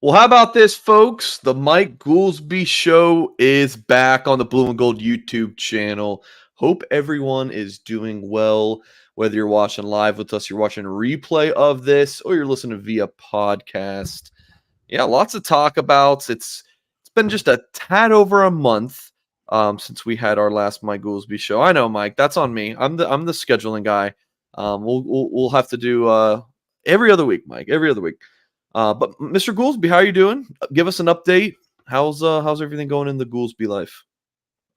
Well, how about this, folks? The Mike Goolsby Show is back on the Blue and Gold YouTube channel. Hope everyone is doing well, whether you're watching live with us, you're watching a replay of this, or you're listening via podcast. Yeah, lots to talk about. It's been just a tad over a month since we had our last Mike Goolsby Show. I know, Mike, that's on me. I'm the scheduling guy. We'll have to do every other week, Mike, every other week. But Mr. Goolsby, how are you doing? Give us an update. How's everything going in the Goolsby life?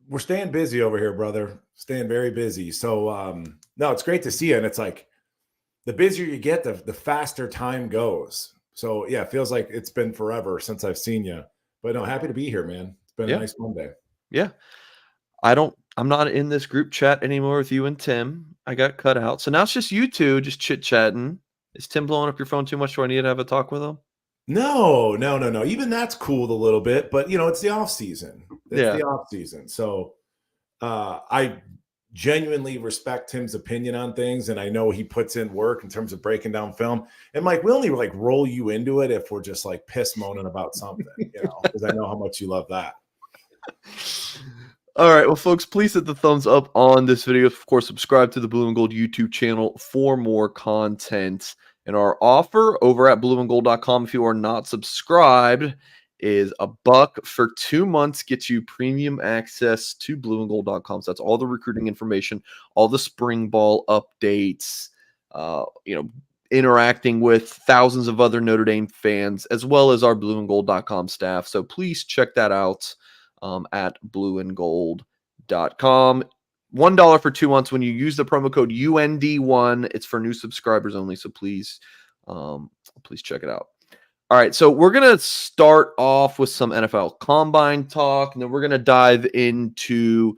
We're staying busy over here, brother. Staying very busy. So no, it's great to see you. And it's like the busier you get, the faster time goes. So yeah, it feels like it's been forever since I've seen you. But no, happy to be here, man. It's been a nice Monday. Yeah. I'm not in this group chat anymore with you and Tim. I got cut out. So now it's just you two just chit-chatting. Is Tim blowing up your phone too much? Do I need to have a talk with him? No. Even that's cooled a little bit, but it's the off season. The off season. So I genuinely respect Tim's opinion on things, and I know he puts in work in terms of breaking down film. And Mike, we only roll you into it if we're just piss moaning about something, because I know how much you love that. All right, well, folks, please hit the thumbs up on this video. Of course, subscribe to the Blue and Gold YouTube channel for more content. And our offer over at blueandgold.com, if you are not subscribed, is $1 for 2 months. Gets you premium access to blueandgold.com. So that's all the recruiting information, all the spring ball updates, interacting with thousands of other Notre Dame fans, as well as our blueandgold.com staff. So please check that out at blueandgold.com. $1 for 2 months when you use the promo code UND1. It's for new subscribers only, so please check it out. All right, so we're going to start off with some NFL Combine talk, and then we're going to dive into,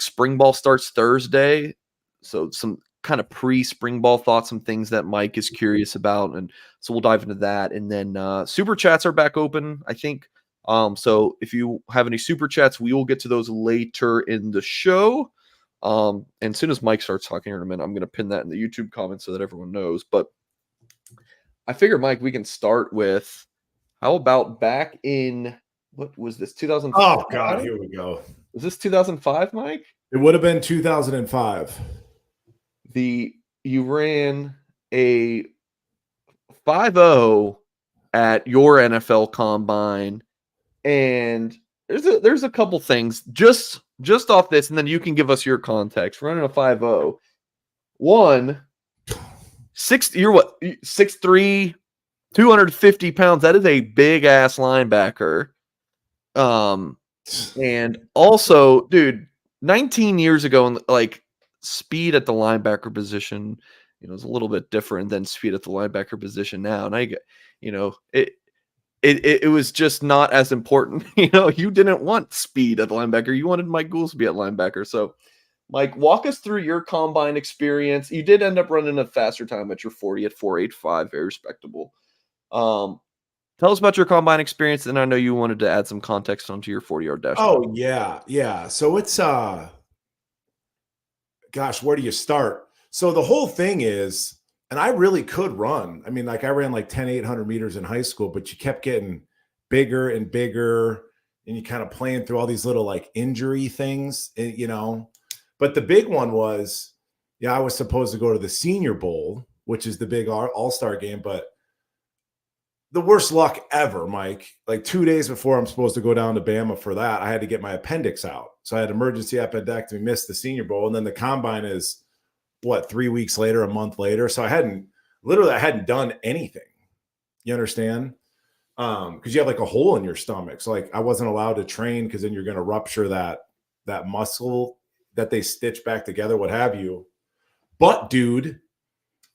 spring ball starts Thursday, so some kind of pre-spring ball thoughts, some things that Mike is curious about, and so we'll dive into that. And then Super Chats are back open, I think. So if you have any Super Chats, we will get to those later in the show. And as soon as Mike starts talking here in a minute, I'm going to pin that in the YouTube comments so that everyone knows. But I figure, Mike, we can start with, how about back in, what was this, 2005? Oh, God, here we go. Was this 2005, Mike? It would have been 2005. You ran a 5.0 at your NFL Combine, and there's a couple things just off this, and then you can give us your context. Running a 5.0. You're what, 6'3", 250 pounds. That is a big ass linebacker. And also, dude, 19 years ago, speed at the linebacker position, is a little bit different than speed at the linebacker position now. And it was just not as important. You didn't want speed at linebacker. You wanted Mike Goolsby at linebacker. So, Mike, walk us through your combine experience. You did end up running a faster time at your 40 at 4.85, very respectable. Tell us about your combine experience, and I know you wanted to add some context onto your 40-yard dash. Oh, yeah. So it's gosh, where do you start? So the whole thing is, and I really could run. I mean, I ran 800 meters in high school, but you kept getting bigger and bigger, and you kind of playing through all these little injury things, But the big one was, I was supposed to go to the Senior Bowl, which is the big all-star game, but the worst luck ever, Mike. 2 days before I'm supposed to go down to Bama for that, I had to get my appendix out. So I had emergency appendectomy, missed the Senior Bowl, and then the combine is, 3 weeks later, a month later. So I hadn't done anything. You understand? Because you have a hole in your stomach. So I wasn't allowed to train because then you're going to rupture that muscle that they stitch back together, what have you. But dude,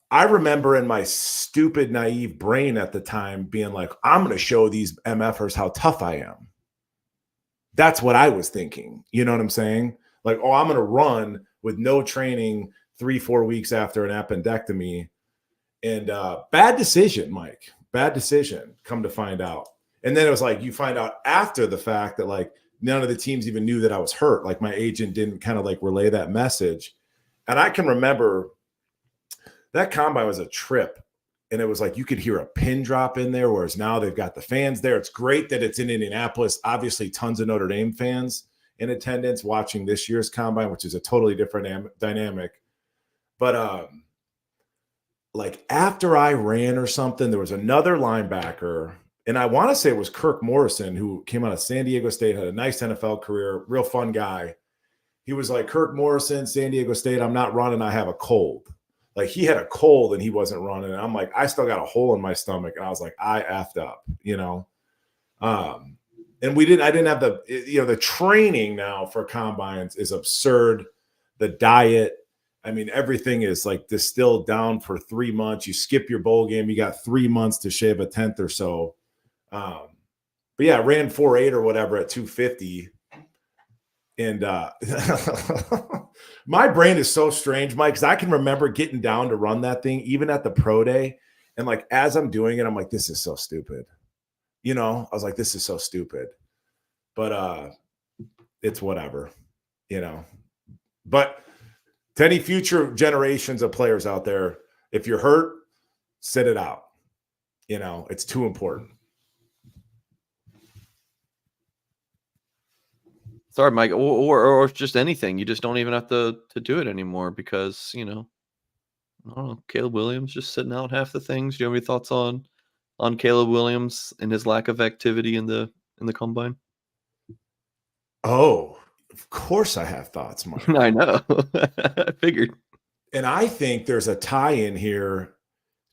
I remember in my stupid, naive brain at the time being I'm going to show these MFers how tough I am. That's what I was thinking. You know what I'm saying? I'm going to run with no training 3-4 weeks after an appendectomy. And bad decision, Mike. Bad decision, come to find out. And then it was you find out after the fact that none of the teams even knew that I was hurt. My agent didn't kind of relay that message. And I can remember that combine was a trip. and it was like you could hear a pin drop in there, whereas now they've got the fans there. It's great that it's in Indianapolis. Obviously, tons of Notre Dame fans in attendance watching this year's combine, which is a totally different dynamic. But like after I ran or something, there was another linebacker, and I want to say it was Kirk Morrison, who came out of San Diego State, had a nice NFL career, real fun guy. He was like, Kirk Morrison, San Diego State, I'm not running, I have a cold. Like he had a cold and he wasn't running. And I'm like, I still got a hole in my stomach. And I was like, I effed up, you know? And I didn't have the training now for combines is absurd. The diet, I mean, everything is like distilled down for 3 months. You skip your bowl game, you got 3 months to shave a tenth or so. But yeah, I ran 4.8 or whatever at 250. And my brain is so strange, Mike, because I can remember getting down to run that thing, even at the pro day. And like, as I'm doing it, I'm like, this is so stupid. You know, I was like, this is so stupid. But it's whatever, you know. But to any future generations of players out there, if you're hurt, sit it out. You know, it's too important. Sorry, Mike, or just anything. You just don't even have to do it anymore because, you know, I don't know, Caleb Williams just sitting out half the things. Do you have any thoughts on Caleb Williams and his lack of activity in the combine? Oh, of course I have thoughts, Mike. I know. I figured. And I think there's a tie-in here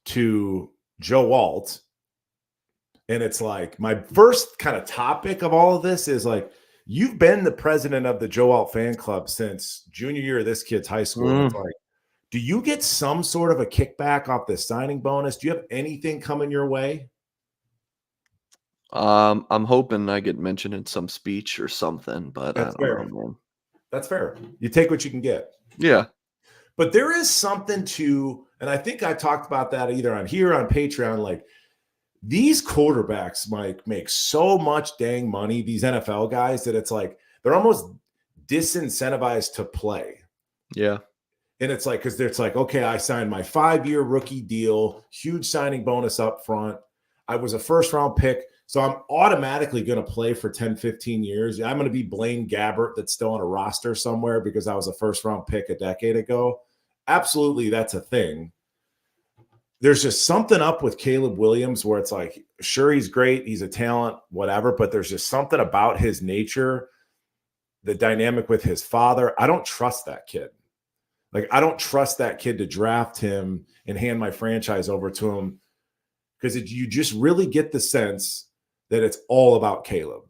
to Joe Alt. And it's like my first kind of topic of all of this is like, you've been the president of the Joe Alt fan club since junior year of this kid's high school. And it's like, do you get some sort of a kickback off the signing bonus? Do you have anything coming your way? I'm hoping I get mentioned in some speech or something, but That's I don't fair. know, man. That's fair. You take what you can get. Yeah. But there is something to, and I think I talked about that either on here or on Patreon, like these quarterbacks, Mike, make so much dang money, these NFL guys, that it's like they're almost disincentivized to play. Yeah. And it's like, because it's like, okay, I signed my 5-year rookie deal, huge signing bonus up front. I was a first-round pick, so I'm automatically going to play for 10, 15 years. I'm going to be Blaine Gabbert that's still on a roster somewhere because I was a first-round pick a decade ago. Absolutely, that's a thing. There's just something up with Caleb Williams where it's like, sure, he's great, he's a talent, whatever, but there's just something about his nature, the dynamic with his father. I don't trust that kid. Like, I don't trust that kid to draft him and hand my franchise over to him because you just really get the sense that it's all about Caleb.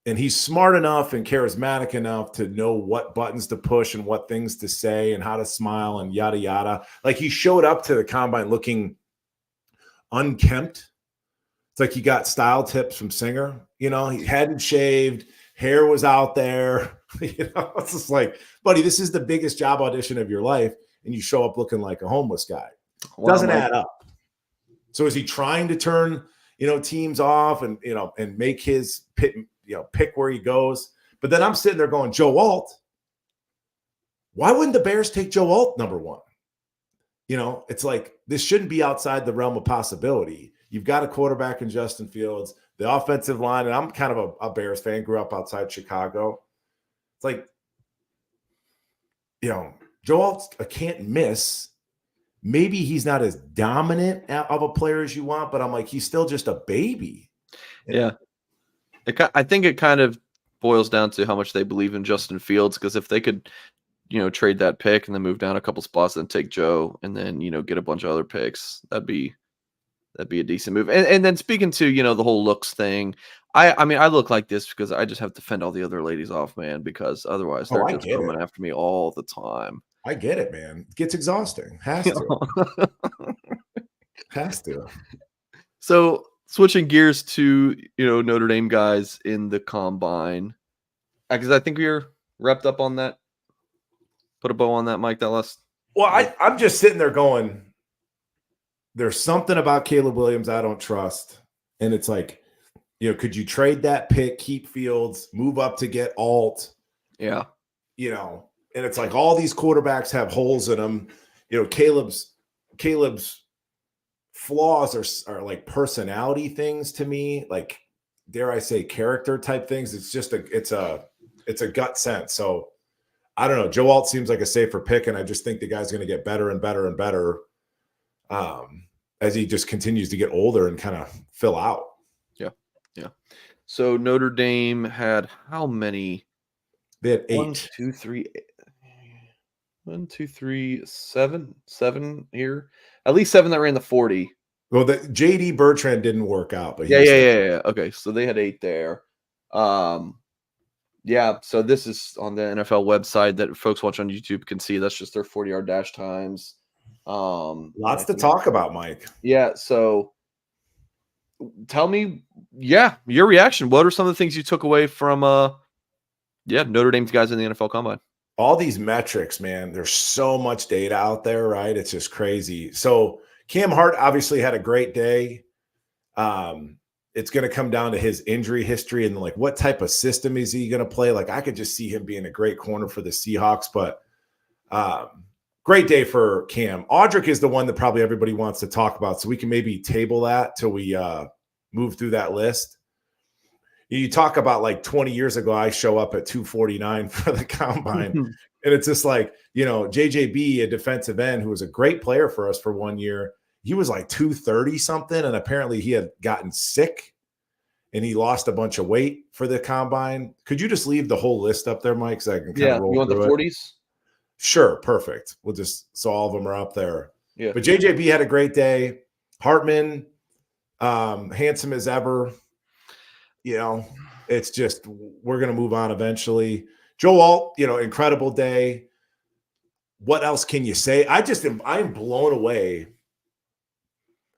And he's smart enough and charismatic enough to know what buttons to push and what things to say and how to smile and yada, yada. Like, he showed up to the combine looking unkempt. It's like he got style tips from Singer. You know, he hadn't shaved, hair was out there. You know, it's just like, buddy, this is the biggest job audition of your life, and you show up looking like a homeless guy. Doesn't add up. So is he trying to turn, teams off and, and make his pick where he goes? But then I'm sitting there going, Joe Alt, why wouldn't the Bears take Joe Alt number one? It's like, this shouldn't be outside the realm of possibility. You've got a quarterback in Justin Fields, the offensive line, and I'm kind of a Bears fan, grew up outside Chicago. It's like, Joe Alt's a can't miss. Maybe he's not as dominant of a player as you want, but I'm like, he's still just a baby. Yeah. I think it kind of boils down to how much they believe in Justin Fields, because if they could, trade that pick and then move down a couple spots and take Joe and then, get a bunch of other picks, that'd be a decent move. And then speaking to, the whole looks thing, I mean, I look like this because I just have to fend all the other ladies off, man, because otherwise they're just coming after me all the time. I get it, man. It gets exhausting. Has to. Has to. So switching gears to, Notre Dame guys in the combine, because I think we were wrapped up on that. Put a bow on that, Mike, that last. Well, I'm just sitting there going, there's something about Caleb Williams I don't trust. And it's like, could you trade that pick, keep Fields, move up to get Alt? Yeah. And it's like all these quarterbacks have holes in them. Caleb's flaws are like personality things to me, like, dare I say, character type things. It's just it's a gut sense. So I don't know. Joe Alt seems like a safer pick, and I just think the guy's going to get better and better and better as he just continues to get older and kind of fill out. Yeah. Yeah. So Notre Dame had how many? They had 8. 1, 2, 3, 1, 2, 3, 7 here. At least 7 that ran the 40. Well, the JD Bertrand didn't work out, but Yeah. Okay, so they had 8 there. Yeah, so this is on the NFL website that folks watch on YouTube can see. That's just their 40-yard dash times. Lots to talk about, Mike. Yeah, so tell me, your reaction. What are some of the things you took away from Notre Dame's guys in the NFL Combine? All these metrics, man, there's so much data out there, right? It's just crazy. So Cam Hart obviously had a great day. It's going to come down to his injury history and like what type of system is he going to play. Like I could just see him being a great corner for the Seahawks, but great day for Cam. Audric is the one that probably everybody wants to talk about. So we can maybe table that till we move through that list. You talk about like 20 years ago, I show up at 249 for the combine. And it's just like, JJB, a defensive end who was a great player for us for 1 year. He was like 230 something. And apparently he had gotten sick and he lost a bunch of weight for the combine. Could you just leave the whole list up there, Mike? So I can kind of roll you want the 40s? Sure. Perfect. So all of them are up there. Yeah. But JJB had a great day. Hartman, handsome as ever. It's just, we're going to move on eventually. Joe Alt, incredible day. What else can you say? I'm blown away.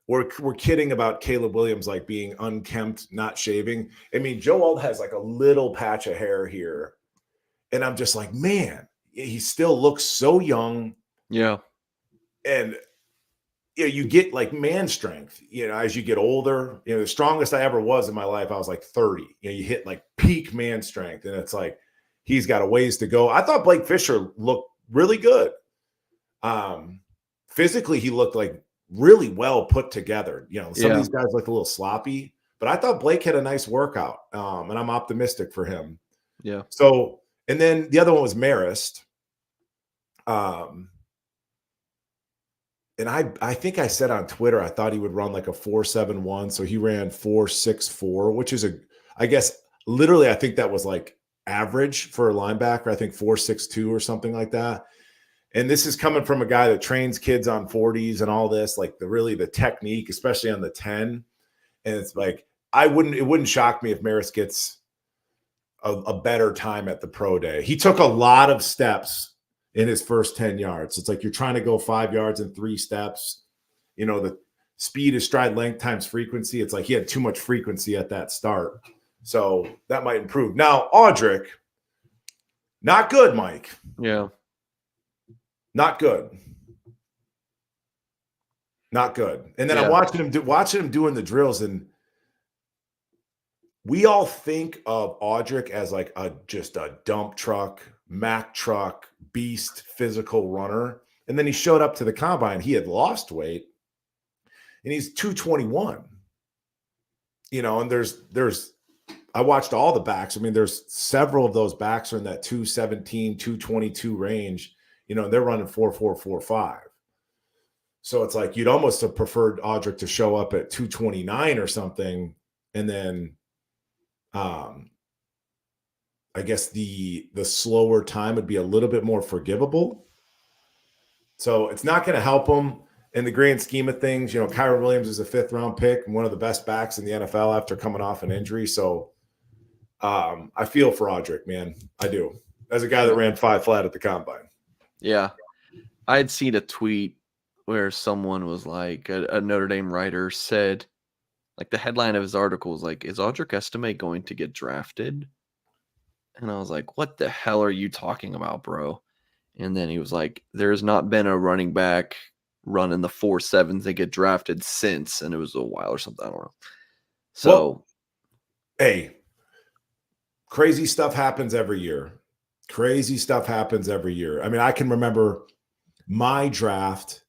We're kidding about Caleb Williams, like being unkempt, not shaving. I mean, Joe Alt has like a little patch of hair here. And I'm just like, man, he still looks so young. Yeah. And you get like man strength, as you get older. The strongest I ever was in my life, I was like 30. You hit like peak man strength, and it's like he's got a ways to go. I thought Blake Fisher looked really good. Physically, he looked like really well put together. Some of these guys looked a little sloppy, but I thought Blake had a nice workout, and I'm optimistic for him. Yeah. So, and then the other one was Marist. And I think I said on Twitter, I thought he would run like a 4.71. So he ran 4.64, which is I guess literally, I think that was like average for a linebacker. I think 4.62 or something like that. And this is coming from a guy that trains kids on 40s and all this, like the technique, especially on the 10. And it's like, it wouldn't shock me if Marist gets a better time at the pro day. He took a lot of steps in his first 10 yards. It's like you're trying to go 5 yards in 3 steps. The speed is stride length times frequency. It's like he had too much frequency at that start. So that might improve. Now, Audric, not good, Mike. Yeah. Not good. Not good. And then I'm watching him doing the drills, and we all think of Audric as like just a dump truck, Mack truck, beast, physical runner. And then he showed up to the combine. He had lost weight, and he's 221. And there's I watched all the backs. I mean, there's several of those backs are in that 217, 222 range. They're running 4.4, 4.5. So it's like you'd almost have preferred Audric to show up at 229 or something, and then I guess the slower time would be a little bit more forgivable. So it's not going to help him in the grand scheme of things. Kyron Williams is a 5th-round pick and one of the best backs in the NFL after coming off an injury. So I feel for Audric, man. I do. As a guy that ran 5 flat at the combine. Yeah. I had seen a tweet where someone was like, a Notre Dame writer said, like the headline of his article was like, is Audric Estime going to get drafted? And I was like, what the hell are you talking about, bro? And then he was like, there's not been a running back running the 4.7s that get drafted since. And it was a while or something. I don't know. So, hey, crazy stuff happens every year. Crazy stuff happens every year. I mean, I can remember my draft.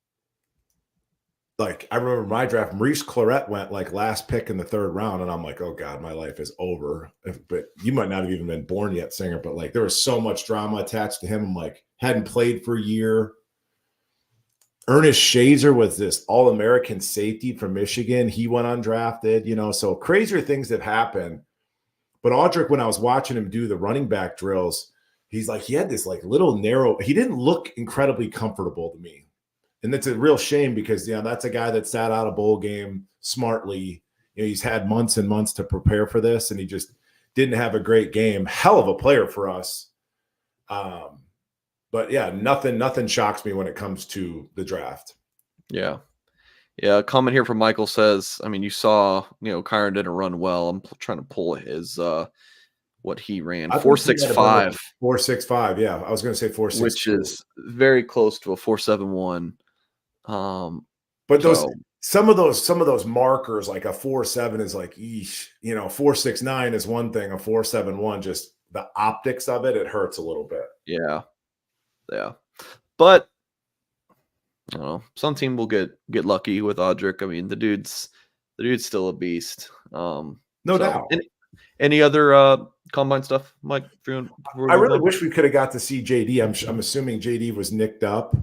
like I remember my draft, Maurice Claret went like last pick in the 3rd round, and I'm like, oh God, my life is over. But you might not have even been born yet, Singer. But like there was so much drama attached to him. I'm like, hadn't played for a year. Ernest Shazer was this All-American safety from Michigan. He went undrafted, you know, so crazier things have happened. But Audric, when I was watching him do the running back drills, he's like, he had this like little narrow, he didn't look incredibly comfortable to me. And that's a real shame because, you know, that's a guy that sat out a bowl game smartly. You know, he's had months and months to prepare for this, and he just didn't have a great game. Hell of a player for us. But yeah, nothing shocks me when it comes to the draft. Yeah. Yeah. A comment here from Michael says, I mean, you saw, you know, Kyron didn't run well. I'm trying to pull his, what he ran, 4.65. 4.65. Yeah. I was going to say 4.6, which is very close to a 4.71. But some of those markers, like a 4.7 is like, eesh, you know, 4.69 is one thing, a 4.71, just the optics of it hurts a little bit. Yeah. Yeah. But I don't know. Some team will get lucky with Audric. I mean, the dude's still a beast. No doubt. Any other combine stuff, Mike? I really wish we could have got to see JD. I'm assuming JD was nicked up.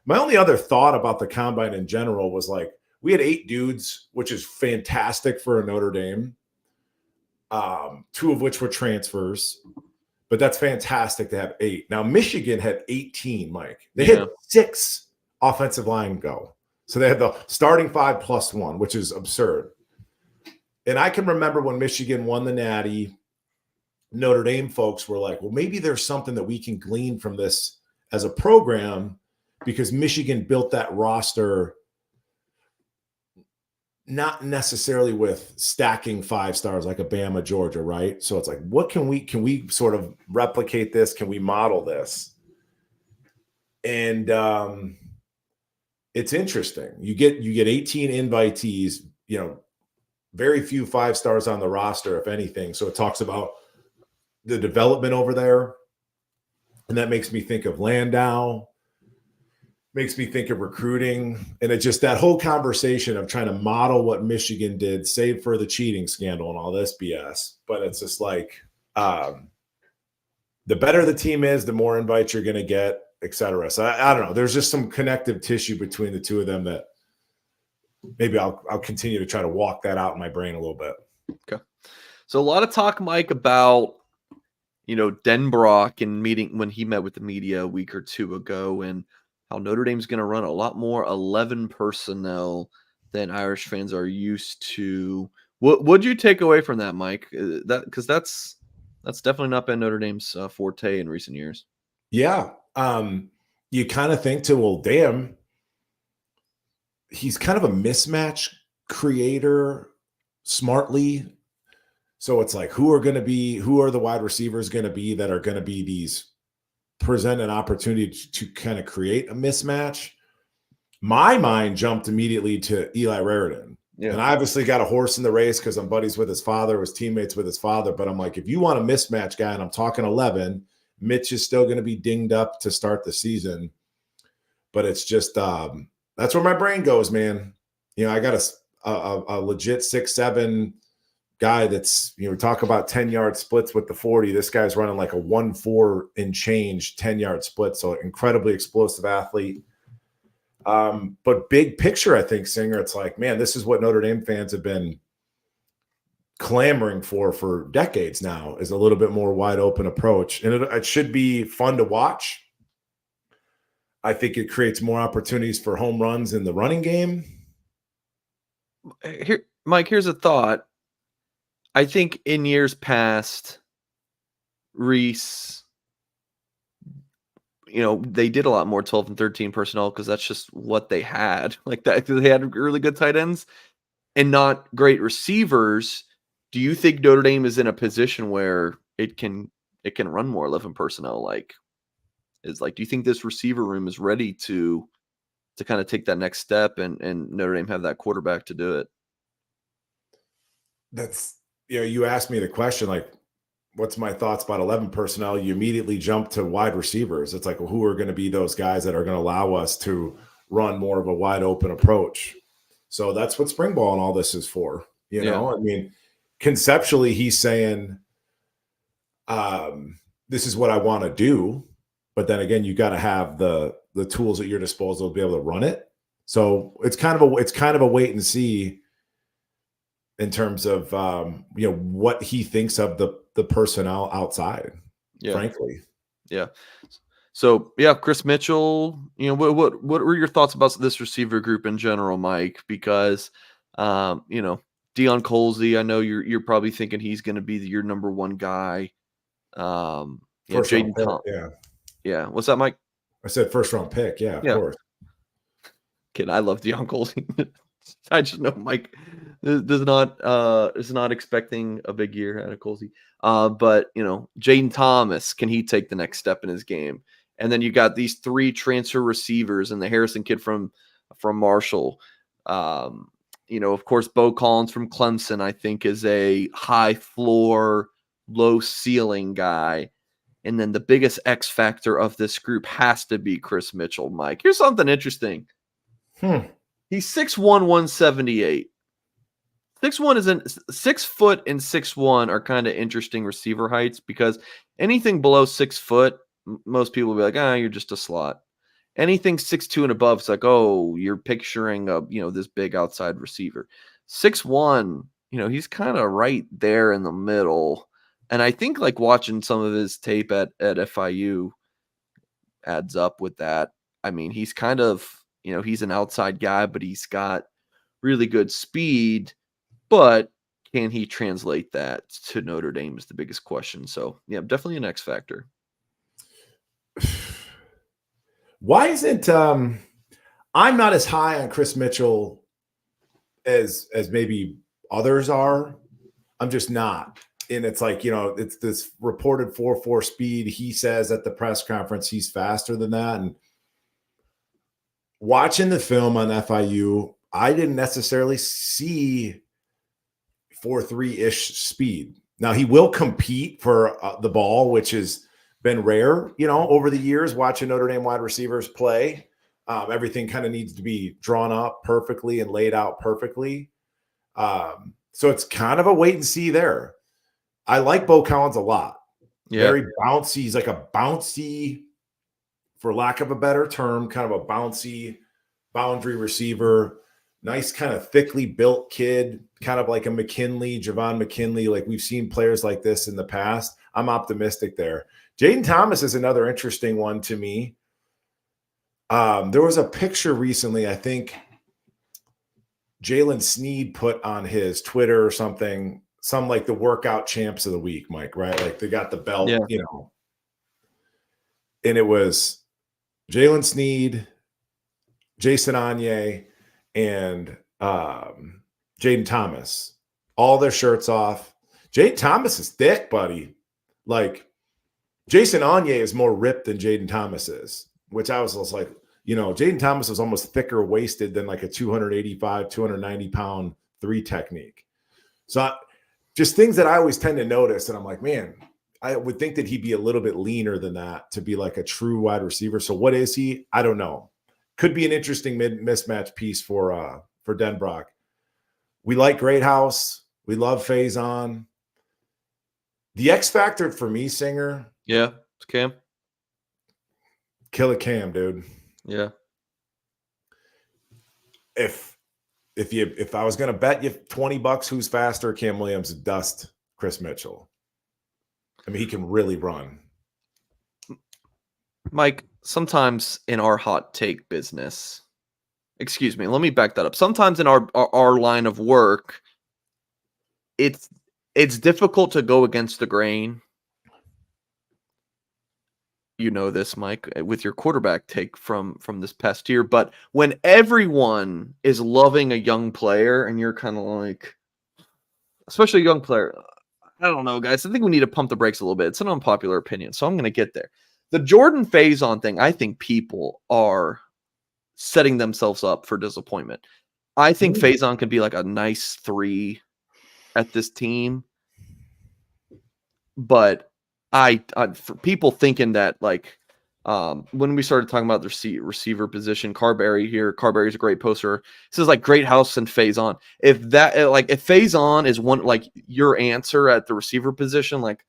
My only other thought about the combine in general was like we had 8 dudes, which is fantastic for a Notre Dame. 2 of which were transfers, but that's fantastic to have 8. Now Michigan had 18, Mike. They had 6 offensive line go. So they had the starting 5 plus 1, which is absurd. And I can remember when Michigan won the Natty, Notre Dame folks were like, well, maybe there's something that we can glean from this as a program because Michigan built that roster not necessarily with stacking 5 stars like a Bama, Georgia, right? So it's like, what can we sort of replicate this? Can we model this? And it's interesting. You get 18 invitees, you know, very few 5 stars on the roster, if anything. So it talks about the development over there. And that makes me think of Landau, makes me think of recruiting. And it's just that whole conversation of trying to model what Michigan did, save for the cheating scandal and all this BS. But it's just like the better the team is, the more invites you're going to get, et cetera. So I don't know. There's just some connective tissue between the two of them that maybe I'll continue to try to walk that out in my brain a little bit. Okay. So a lot of talk, Mike, about, you know, Denbrock and meeting when he met with the media a week or 2 ago and how Notre Dame's going to run a lot more 11 personnel than Irish fans are used to. What'd you take away from that, Mike? Because that's definitely not been Notre Dame's forte in recent years. Yeah. You kind of think well, damn, he's kind of a mismatch creator smartly. So it's like, who are the wide receivers going to be that are going to be these present an opportunity to kind of create a mismatch? My mind jumped immediately to Eli Raridan. Yeah. And I obviously got a horse in the race because I'm buddies with his father, was teammates with his father. But I'm like, if you want a mismatch guy, and I'm talking 11, Mitch is still going to be dinged up to start the season. But it's just that's where my brain goes, man. You know, I got a legit 6'7" guy that's, you know, talk about 10-yard splits with the 40. This guy's running like a 1.4 and change 10-yard split. So incredibly explosive athlete. But big picture, I think, Singer, it's like, man, this is what Notre Dame fans have been clamoring for decades now, is a little bit more wide open approach. And it should be fun to watch. I think it creates more opportunities for home runs in the running game. Here, Mike, here's a thought. I think in years past, Reese, you know, they did a lot more 12 and 13 personnel because that's just what they had. Like that, they had really good tight ends and not great receivers. Do you think Notre Dame is in a position where it can run more 11 personnel? Do you think this receiver room is ready to kind of take that next step and Notre Dame have that quarterback to do it? That's, you know, you asked me the question, like, what's my thoughts about 11 personnel? You immediately jump to wide receivers. It's like, well, who are going to be those guys that are going to allow us to run more of a wide open approach? So that's what spring ball and all this is for. You Yeah. know, I mean, conceptually, he's saying, this is what I want to do. But then again, you got to have the tools at your disposal to be able to run it. So it's kind of a wait and see in terms of what he thinks of the personnel outside. Yeah. Frankly. Yeah. So yeah, Chris Mitchell. What were your thoughts about this receiver group in general, Mike? Because Deion Colsey, I know you're probably thinking he's going to be your number one guy. First Jaden round pick, Tom. yeah. Yeah. What's that, Mike? I said first round pick. Yeah, of course. Kid, I love Deion Colsey. I just know Mike is not expecting a big year out of Colsey. But Jaden Thomas, can he take the next step in his game? And then you got these 3 transfer receivers and the Harrison kid from Marshall. Of course, Bo Collins from Clemson, I think, is a high floor, low ceiling guy. And then the biggest X factor of this group has to be Chris Mitchell, Mike. Here's something interesting. He's 6'1", 178. 6 foot and 6'1" are kind of interesting receiver heights because anything below 6 foot, most people will be like, you're just a slot. Anything 6'2" and above, it's like, oh, you're picturing this big outside receiver. 6'1", he's kind of right there in the middle. And I think like watching some of his tape at FIU adds up with that. I mean, he's kind of, he's an outside guy, but he's got really good speed. But can he translate that to Notre Dame is the biggest question. So, yeah, definitely an X factor. Why isn't I'm not as high on Chris Mitchell as maybe others are. I'm just not. And it's like, it's this reported 4.4 speed. He says at the press conference he's faster than that. And watching the film on FIU, I didn't necessarily see 4.3-ish speed. Now, he will compete for the ball, which has been rare, over the years, watching Notre Dame wide receivers play. Everything kind of needs to be drawn up perfectly and laid out perfectly. So it's kind of a wait and see there. I like Bo Collins a lot. Yeah. Very bouncy. He's like a bouncy, for lack of a better term, kind of a bouncy boundary receiver. Nice kind of thickly built kid, kind of like a Javon McKinley. Like we've seen players like this in the past. I'm optimistic there. Jaden Thomas is another interesting one to me. There was a picture recently, I think Jalen Sneed put on his Twitter or something, some like the workout champs of the week, Mike, right? Like they got the belt, and it was Jalen Sneed, Jason Anye, and Jaden Thomas, all their shirts off. Jaden Thomas is thick, buddy. Like Jason Anye is more ripped than Jaden Thomas is, which I was like, Jaden Thomas was almost thicker waisted than like a 285, 290 pound 3 technique. So just things that I always tend to notice. And I'm like, man, I would think that he'd be a little bit leaner than that to be like a true wide receiver. So what is he? I don't know. Could be an interesting mismatch piece for Denbrock. We like Greathouse. We love Faison. The X factor for me, Singer. Yeah, it's Cam. Kill it, Cam, dude. Yeah. If I was gonna bet you $20 who's faster, Cam Williams dust Chris Mitchell. I mean, he can really run. Mike, sometimes in our hot take business, excuse me, let me back that up. Sometimes in our line of work, it's difficult to go against the grain. You know this, Mike, with your quarterback take from this past year. But when everyone is loving a young player and you're kind of like, especially a young player, I don't know, guys. I think we need to pump the brakes a little bit. It's an unpopular opinion, so I'm going to get there. The Jordan Faison thing, I think people are setting themselves up for disappointment. I think Faison could be like a nice 3 at this team. But for people thinking that like When we started talking about the receiver position, Carberry here, Carberry's a great poster. This is like Great House and Faison. If Faison is one like your answer at the receiver position, like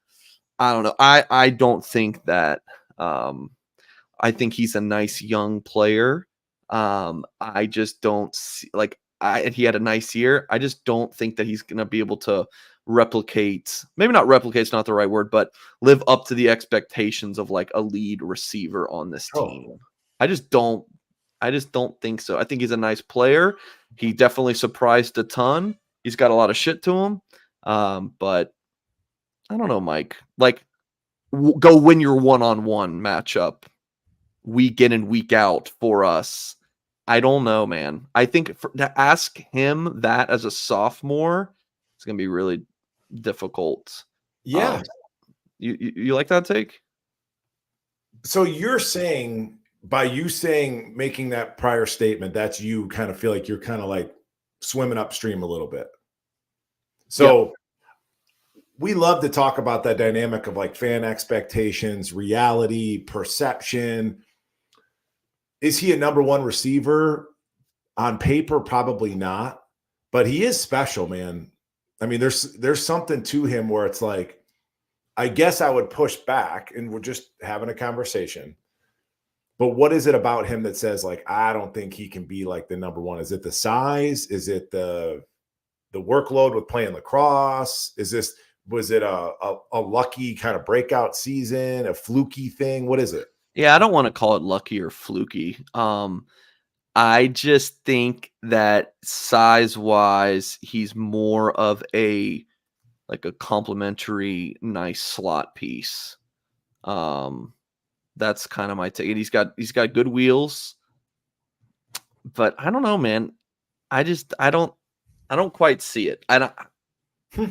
I don't know. I don't think that. I think he's a nice young player. I just don't see and he had a nice year. I just don't think that he's gonna be able to replicate, maybe not replicate's not the right word, but live up to the expectations of like a lead receiver on this team. I just don't think so. I think he's a nice player. He definitely surprised a ton. He's got a lot of shit to him. But I don't know, Mike. Like, go win your one-on-one matchup week in and week out for us. I don't know, man. I think to ask him that as a sophomore, it's going to be really difficult. Yeah. You like that take? So you're saying, by you saying, making that prior statement, that's you kind of feel like you're kind of like swimming upstream a little bit. So we love to talk about that dynamic of like fan expectations, reality, perception. Is he a number one receiver? On paper, probably not, but he is special, man. I mean, there's something to him where it's like, I guess I would push back, and we're just having a conversation. But what is it about him that says like, I don't think he can be like the number one? Is it the size? Is it the workload with playing lacrosse? Was it a lucky kind of breakout season, a fluky thing? What is it? Yeah, I don't want to call it lucky or fluky. I just think that size-wise, he's more of a complementary, nice slot piece. That's kind of my take. He's got good wheels, but I don't know, man. I don't quite see it. I don't.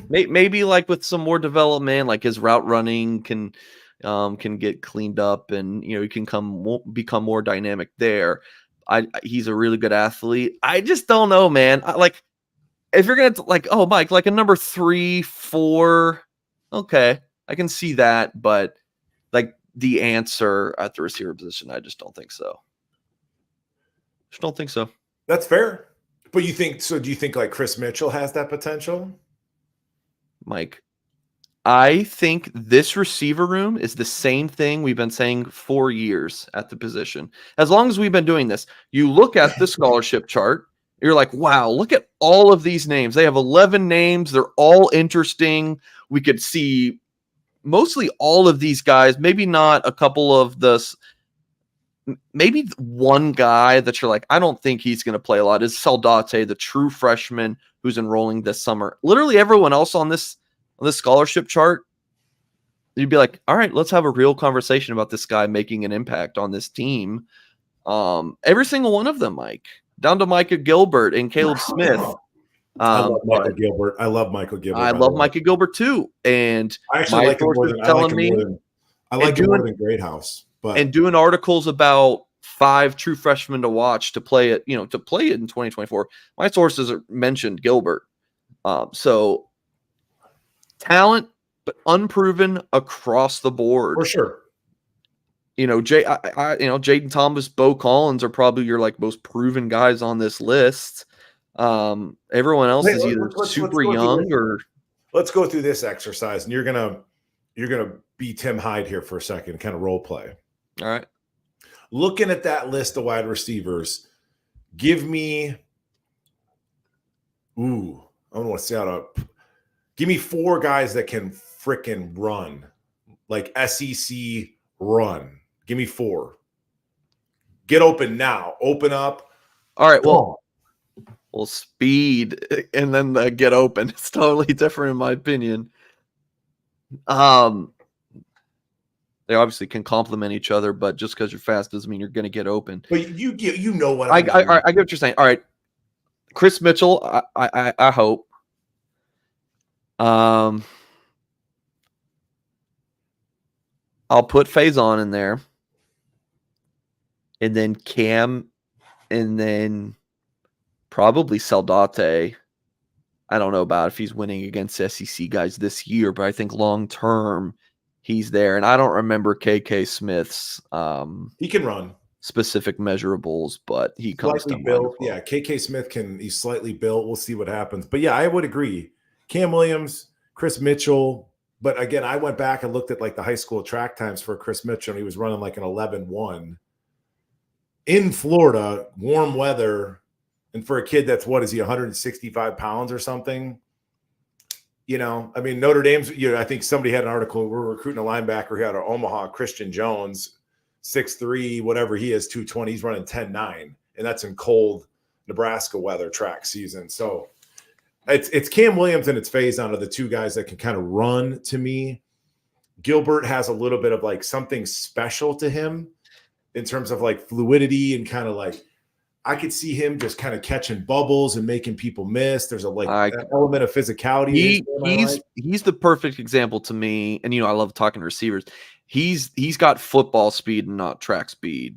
Maybe like with some more development, like his route running can get cleaned up, and he can become more dynamic there. He's a really good athlete. I just don't know, man. If you're gonna Mike, like a number 3, 4, okay, I can see that, but like the answer at the receiver position, I just don't think so. Just don't think so. That's fair. But you think so? Do you think like Chris Mitchell has that potential? Mike, I think this receiver room is the same thing we've been saying for years at the position. As long as we've been doing this, you look at the scholarship chart, you're like, wow, look at all of these names. They have 11 names. They're all interesting. We could see mostly all of these guys, maybe not a couple of maybe one guy that you're like, I don't think he's going to play a lot is Saldate, the true freshman who's enrolling this summer. Literally everyone else on this scholarship chart, you'd be like, all right, let's have a real conversation about this guy making an impact on this team. Every single one of them, Mike, down to Micah Gilbert and Caleb Smith. I love Michael Gilbert. I love Michael Gilbert. I love Micah Gilbert too. And I actually like him more than Great House. And doing articles about 5 true freshmen to watch to play it, in 2024. My sources mentioned Gilbert. So talent, but unproven across the board. For sure. Jaden Thomas, Bo Collins are probably your most proven guys on this list. Everyone else is either super young or. Let's go through this exercise, and you're gonna be Tim Hyde here for a second, kind of role play. All right. Looking at that list of wide receivers, give me. I don't want to see how to. Give me 4 guys that can frickin' run, like SEC run. Give me 4. Get open now. Open up. All right. Well, speed and then the get open. It's totally different in my opinion. They obviously can complement each other, but just because you're fast doesn't mean you're going to get open. But you know what I get what you're saying. All right, Chris Mitchell. I hope. I'll put Faison in there, and then Cam, and then probably Saldate. I don't know about if he's winning against SEC guys this year, but I think long term he's there. And I don't remember KK Smith's he can run specific measurables, but he comes slightly to built. mind. Yeah, KK Smith he's slightly built. We'll see what happens. But yeah, I would agree. Cam Williams, Chris Mitchell. But again, I went back and looked at like the high school track times for Chris Mitchell, and he was running like an 11:1 in Florida, warm weather. And for a kid that's, what is he, 165 pounds or something? I mean, Notre Dame's, I think somebody had an article, we're recruiting a linebacker here out of Omaha, Christian Jones, 6'3", whatever he is, 220. He's running 10.9, and that's in cold Nebraska weather track season. So it's Cam Williams and it's Faison are the two guys that can kind of run to me. Gilbert has a little bit of like something special to him in terms of like fluidity and kind of like, I could see him just kind of catching bubbles and making people miss. There's an element of physicality. He's the perfect example to me. And, I love talking to receivers. He's got football speed and not track speed.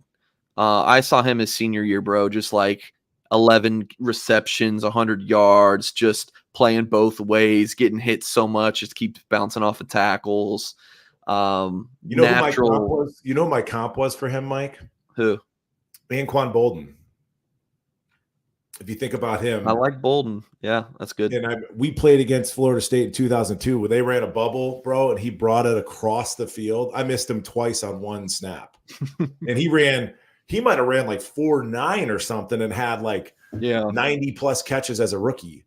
I saw him his senior year, bro, just like 11 receptions, 100 yards, just playing both ways, getting hit so much, just keeps bouncing off of tackles. Who my comp was? You know who my comp was for him, Mike? Who? Anquan Bolden. If you think about him. I like Bolden. Yeah, that's good. And we played against Florida State in 2002 where they ran a bubble, bro, and he brought it across the field. I missed him twice on one snap. And he might have ran like 4.9 or something and had like 90 plus catches as a rookie.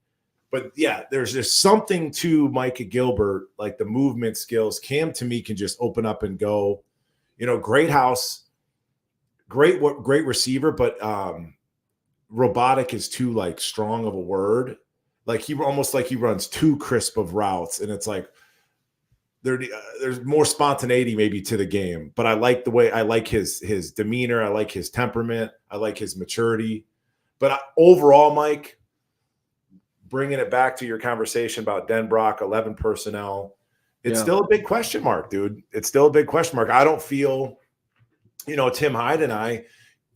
But yeah, there's just something to Micah Gilbert, like the movement skills. Cam to me can just open up and go. Great house, great receiver, but robotic is too like strong of a word. Like he runs too crisp of routes, and it's like there's more spontaneity maybe to the game. But I like his demeanor, I like his temperament, I like his maturity. But overall, Mike, bringing it back to your conversation about Denbrock, 11 personnel, it's still a big question mark, dude. It's still a big question mark. I don't feel, Tim Hyde and I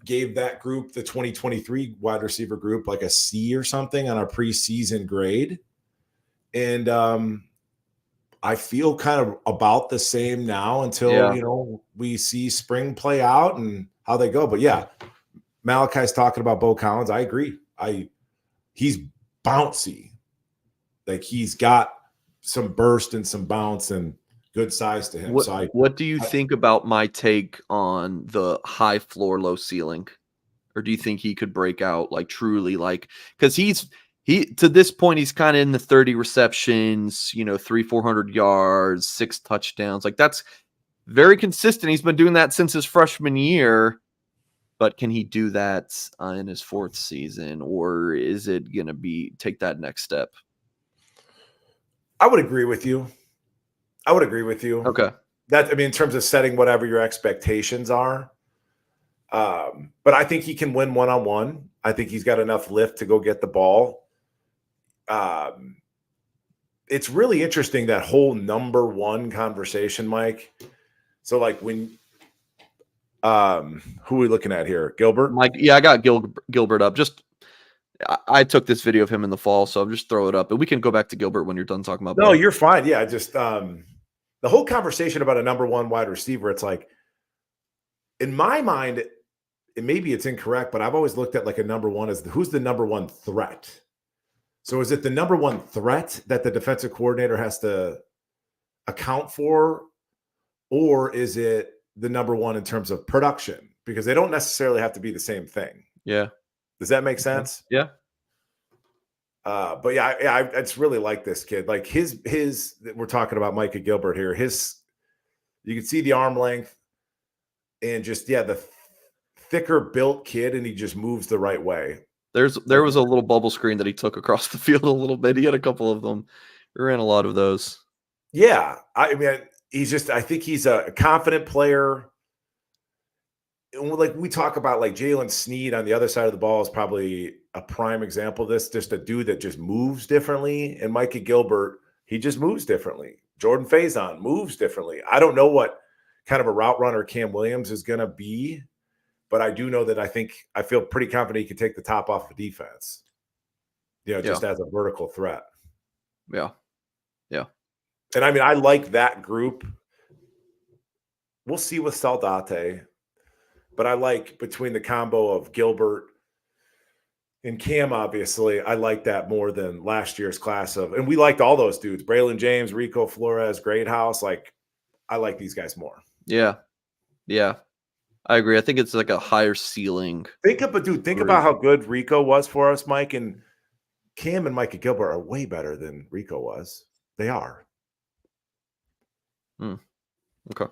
gave that group, the 2023 wide receiver group, like a C or something on our preseason grade. And I feel kind of about the same now until, we see spring play out and how they go. But yeah, Malachi's talking about Bo Collins. I agree. He's bouncy. Like he's got some burst and some bounce and good size to him. What do you think about my take on the high floor, low ceiling? Or do you think he could break out like truly, like, because he to this point he's kind of in the 30 receptions, 300-400 yards, 6 touchdowns. Like that's very consistent. He's been doing that since his freshman year. But can he do that in his 4th season, or is it going to take that next step? I would agree with you. Okay. In terms of setting whatever your expectations are. But I think he can win one-on-one. I think he's got enough lift to go get the ball. It's really interesting, that whole number one conversation, Mike. So like when who are we looking at here? Gilbert? Mike, yeah, I got Gilbert up. I took this video of him in the fall, so I'll just throw it up. But we can go back to Gilbert when you're done talking about. No, you're fine. Yeah, just the whole conversation about a number one wide receiver. It's like, in my mind, and maybe it's incorrect, but I've always looked at like a number one as who's the number one threat. So is it the number one threat that the defensive coordinator has to account for, or is it the number one in terms of production? Because they don't necessarily have to be the same thing. Yeah. Does that make sense? Yeah. But yeah, it's really like this kid. Like his we're talking about Micah Gilbert here. You can see the arm length and just, the thicker built kid, and he just moves the right way. There was a little bubble screen that he took across the field a little bit. He had a couple of them. He ran a lot of those. Yeah. I think he's a confident player. Like we talk about, like Jalen Sneed on the other side of the ball is probably a prime example of this. Just a dude that just moves differently. And Micah Gilbert, he just moves differently. Jordan Faison moves differently. I don't know what kind of a route runner Cam Williams is going to be, but I do know that I feel pretty confident he can take the top off the defense, just as a vertical threat. Yeah. Yeah. And I like that group. we'll see with Saldate. But I like between the combo of Gilbert and Cam, obviously, I like that more than last year's class of, and we liked all those dudes, Braylon James, Rico Flores, Greathouse. Like, I like these guys more. Yeah. Yeah. I agree. I think it's like a higher ceiling. Think about how good Rico was for us, Mike. And Cam and Micah Gilbert are way better than Rico was. They are. Okay.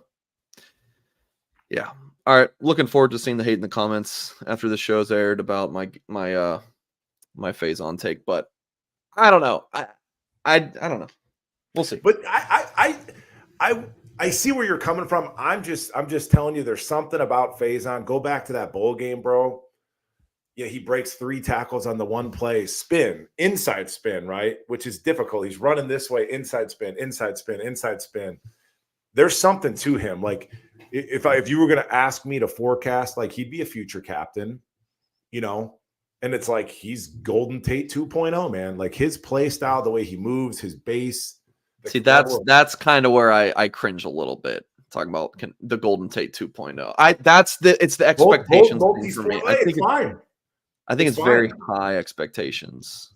Yeah. All right. Looking forward to seeing the hate in the comments after the show's aired about my phase on take, but I don't know. I don't know. We'll see. But I see where you're coming from. I'm just telling you, there's something about Faison. Go back to that bowl game, bro. Yeah, he breaks 3 tackles on the one play, spin, inside spin, right? Which is difficult. He's running this way, inside spin, inside spin, inside spin. There's something to him. Like if you were going to ask me to forecast, like he'd be a future captain, you know. And it's like he's Golden Tate 2.0, man. Like his play style, the way he moves, his base. See, that's kind of where I cringe a little bit. Talking about the Golden Tate 2.0. It's the expectations thing for me. I think it's very high expectations.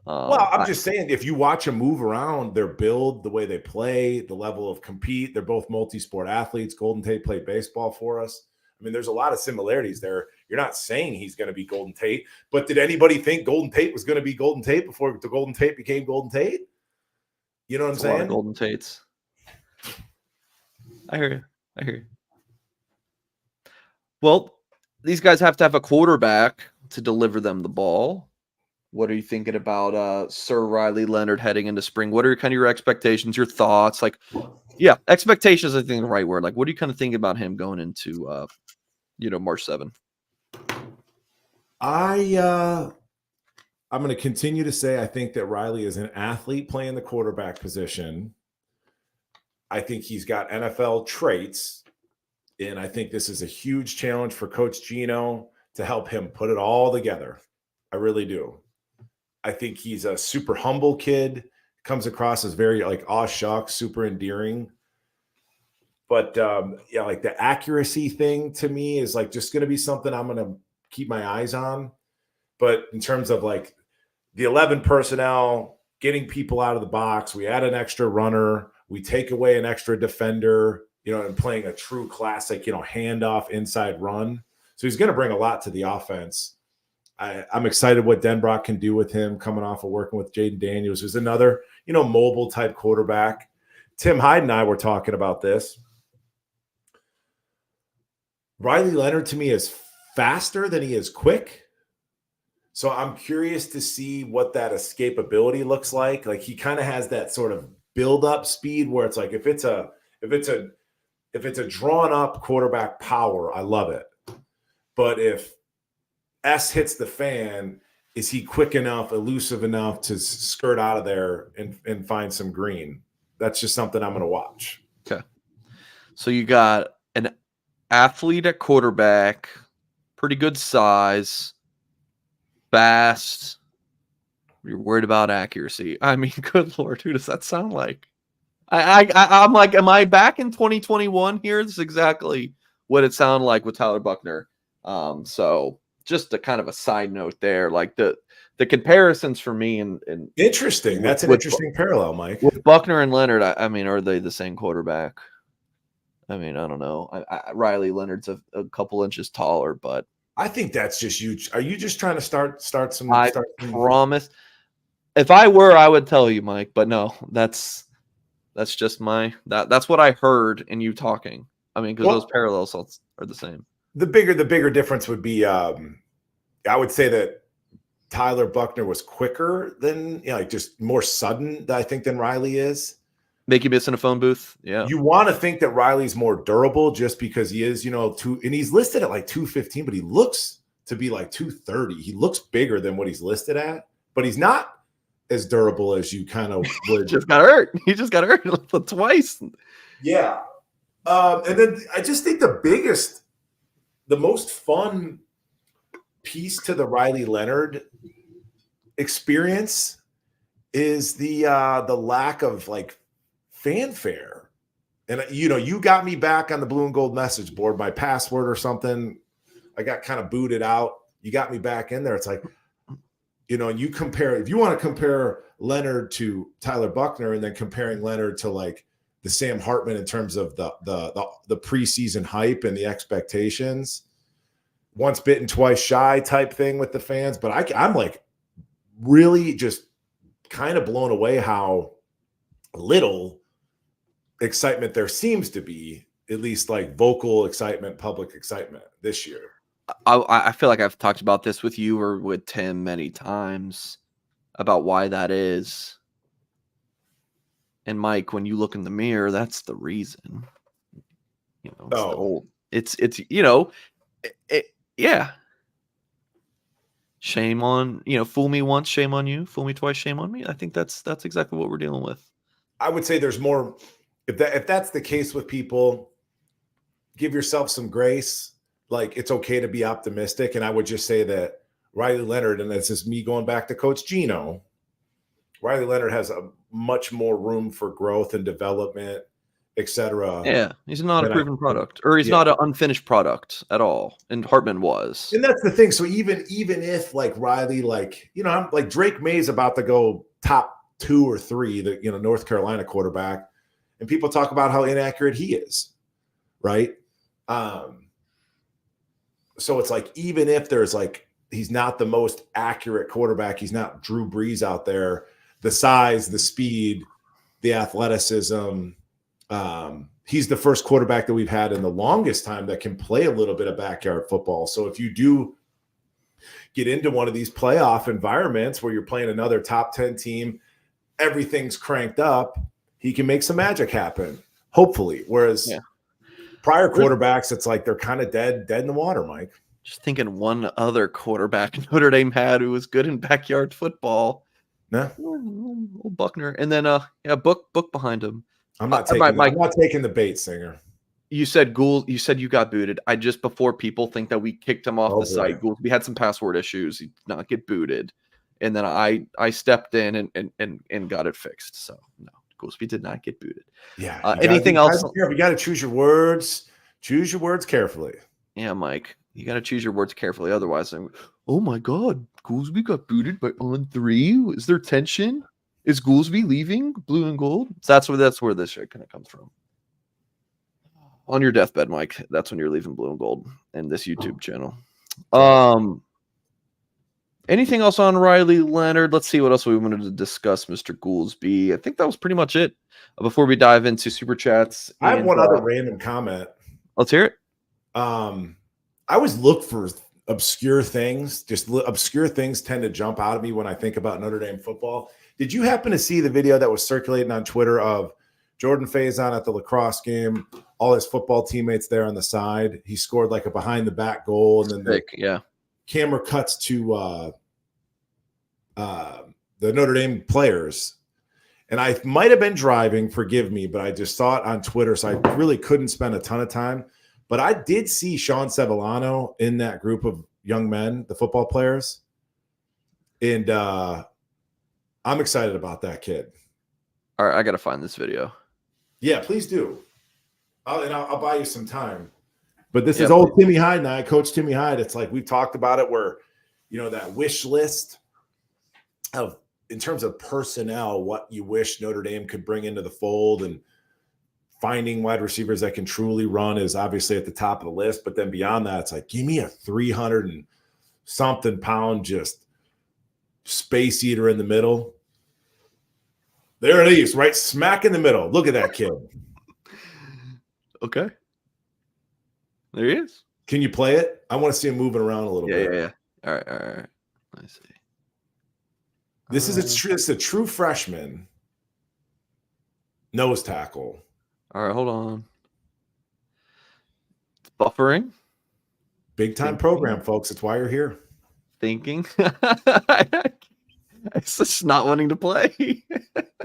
Well, I'm just saying, if you watch them move around, their build, the way they play, the level of compete, they're both multi-sport athletes. Golden Tate played baseball for us. I mean, there's a lot of similarities there. You're not saying he's going to be Golden Tate, but did anybody think Golden Tate was going to be Golden Tate before the Golden Tate became Golden Tate? You know what I'm saying? A lot of Golden Tates. I hear you. Well, these guys have to have a quarterback to deliver them the ball. What are you thinking about Sir Riley Leonard heading into spring? What are kind of your expectations, your thoughts? Like, yeah, expectations, I think the right word. Like, what do you kind of think about him going into, March 7? I'm going to continue to say I think that Riley is an athlete playing the quarterback position. I think he's got NFL traits, and I think this is a huge challenge for Coach Gino to help him put it all together. I really do. I think he's a super humble kid, comes across as very like aw shucks, super endearing. But like the accuracy thing to me is like just going to be something I'm going to keep my eyes on. But in terms of like the 11 personnel, getting people out of the box, we add an extra runner, we take away an extra defender, and playing a true classic, handoff inside run. So he's going to bring a lot to the offense. I'm excited what Denbrock can do with him coming off of working with Jaden Daniels, who's another, mobile type quarterback. Tim Hyde and I were talking about this. Riley Leonard to me is faster than he is quick. So I'm curious to see what that escapability looks like. Like he kind of has that sort of build up speed where it's like, if it's a drawn up quarterback power, I love it. But if S hits the fan, is he quick enough, elusive enough to skirt out of there and find some green? That's just something I'm going to watch. Okay. So you got an athlete at quarterback, pretty good size, fast. You're worried about accuracy. I mean, good Lord, who does that sound like? I'm like, am I back in 2021 here? This is exactly what it sounded like with Tyler Buckner. So just a kind of a side note there, like the comparisons for me and interesting. That's an interesting parallel, Mike. With Buckner and Leonard, I mean, are they the same quarterback? I mean, I don't know. Riley Leonard's a couple inches taller, but I think that's just huge. Are you just trying to start some? Promise. If I were, I would tell you, Mike. But no, that's just that's what I heard in you talking. I mean, because those parallels are the same. The bigger difference would be, I would say that Tyler Buckner was quicker than, like just more sudden, I think, than Riley is. Make you miss in a phone booth. Yeah. You want to think that Riley's more durable just because he is, and he's listed at like 215, but he looks to be like 230. He looks bigger than what he's listed at, but he's not as durable as you kind of would. Just got hurt. He just got hurt twice. Yeah. And then I just think the most fun piece to the Riley Leonard experience is the lack of like fanfare. And you got me back on the blue and gold message board, my password or something. I got kind of booted out. You got me back in there. It's like, and you compare, if you want to compare Leonard to Tyler Buckner and then comparing Leonard to like the Sam Hartman in terms of the preseason hype and the expectations, once bitten, twice shy type thing with the fans. But I'm like really just kind of blown away how little excitement there seems to be, at least like vocal excitement, public excitement this year. I feel like I've talked about this with you or with Tim many times about why that is. And Mike, when you look in the mirror, that's the reason. Yeah. Shame on, fool me once, shame on you. Fool me twice, shame on me. I think that's exactly what we're dealing with. I would say there's more. If that's the case with people, give yourself some grace. Like, it's okay to be optimistic. And I would just say that Riley Leonard, and this is me going back to Coach Gino, Riley Leonard has a much more room for growth and development, etc. Yeah, he's not a proven product, or he's not an unfinished product at all. And Hartman was. And that's the thing. So even if like Riley, like, I'm like Drake May's about to go top 2 or 3, the North Carolina quarterback, and people talk about how inaccurate he is, right? So it's like, even if there's like, he's not the most accurate quarterback, he's not Drew Brees out there, the size, the speed, the athleticism, he's the first quarterback that we've had in the longest time that can play a little bit of backyard football. So if you do get into one of these playoff environments where you're playing another top 10 team, everything's cranked up, he can make some magic happen, hopefully. Whereas prior quarterbacks, it's like they're kind of dead in the water, Mike. Just thinking one other quarterback Notre Dame had who was good in backyard football. Yeah. Old Buckner. And then book behind him. I'm not taking the bait, Singer. You said you got booted. Before people think that we kicked him off the site, we had some password issues. He did not get booted. And then I stepped in and got it fixed. So no, Goolsby did not get booted. Yeah. Anything else? You got to choose your words. Choose your words carefully. Yeah, Mike. You got to choose your words carefully. Otherwise, oh my God, Goolsby got booted by On3. Is there tension? Is Goolsby leaving blue and gold? That's where this shit kind of comes from. On your deathbed, Mike. That's when you're leaving blue and gold and this YouTube channel. Anything else on Riley Leonard? Let's see what else we wanted to discuss, Mr. Goolsby. I think that was pretty much it. Before we dive into super chats, I have one other random comment. Let's hear it. I always look for obscure things. Obscure things tend to jump out at me when I think about Notre Dame football. Did you happen to see the video that was circulating on Twitter of Jordan Faison at the lacrosse game, all his football teammates there on the side? He scored like a behind the back goal, and then the camera cuts to the Notre Dame players. And I might have been driving, forgive me, but I just saw it on Twitter, so I really couldn't spend a ton of time. But I did see Sean Sevillano in that group of young men, the football players. And I'm excited about that kid. All right, I got to find this video. Yeah, please do. I'll buy you some time. But this is old Timmy Hyde and I, Coach Timmy Hyde. It's like we've talked about it where, that wish list of, in terms of personnel, what you wish Notre Dame could bring into the fold, and finding wide receivers that can truly run is obviously at the top of the list. But then beyond that, it's like, give me a 300 and something pound, just space eater in the middle. There it is, right smack in the middle. Look at that kid. Okay. There he is. Can you play it? I want to see him moving around a little bit. Yeah. All right. Let's see. This is a true freshman nose tackle. All right, hold on. It's buffering. Big time program, folks. That's why you're here. Thinking. It's just not wanting to play.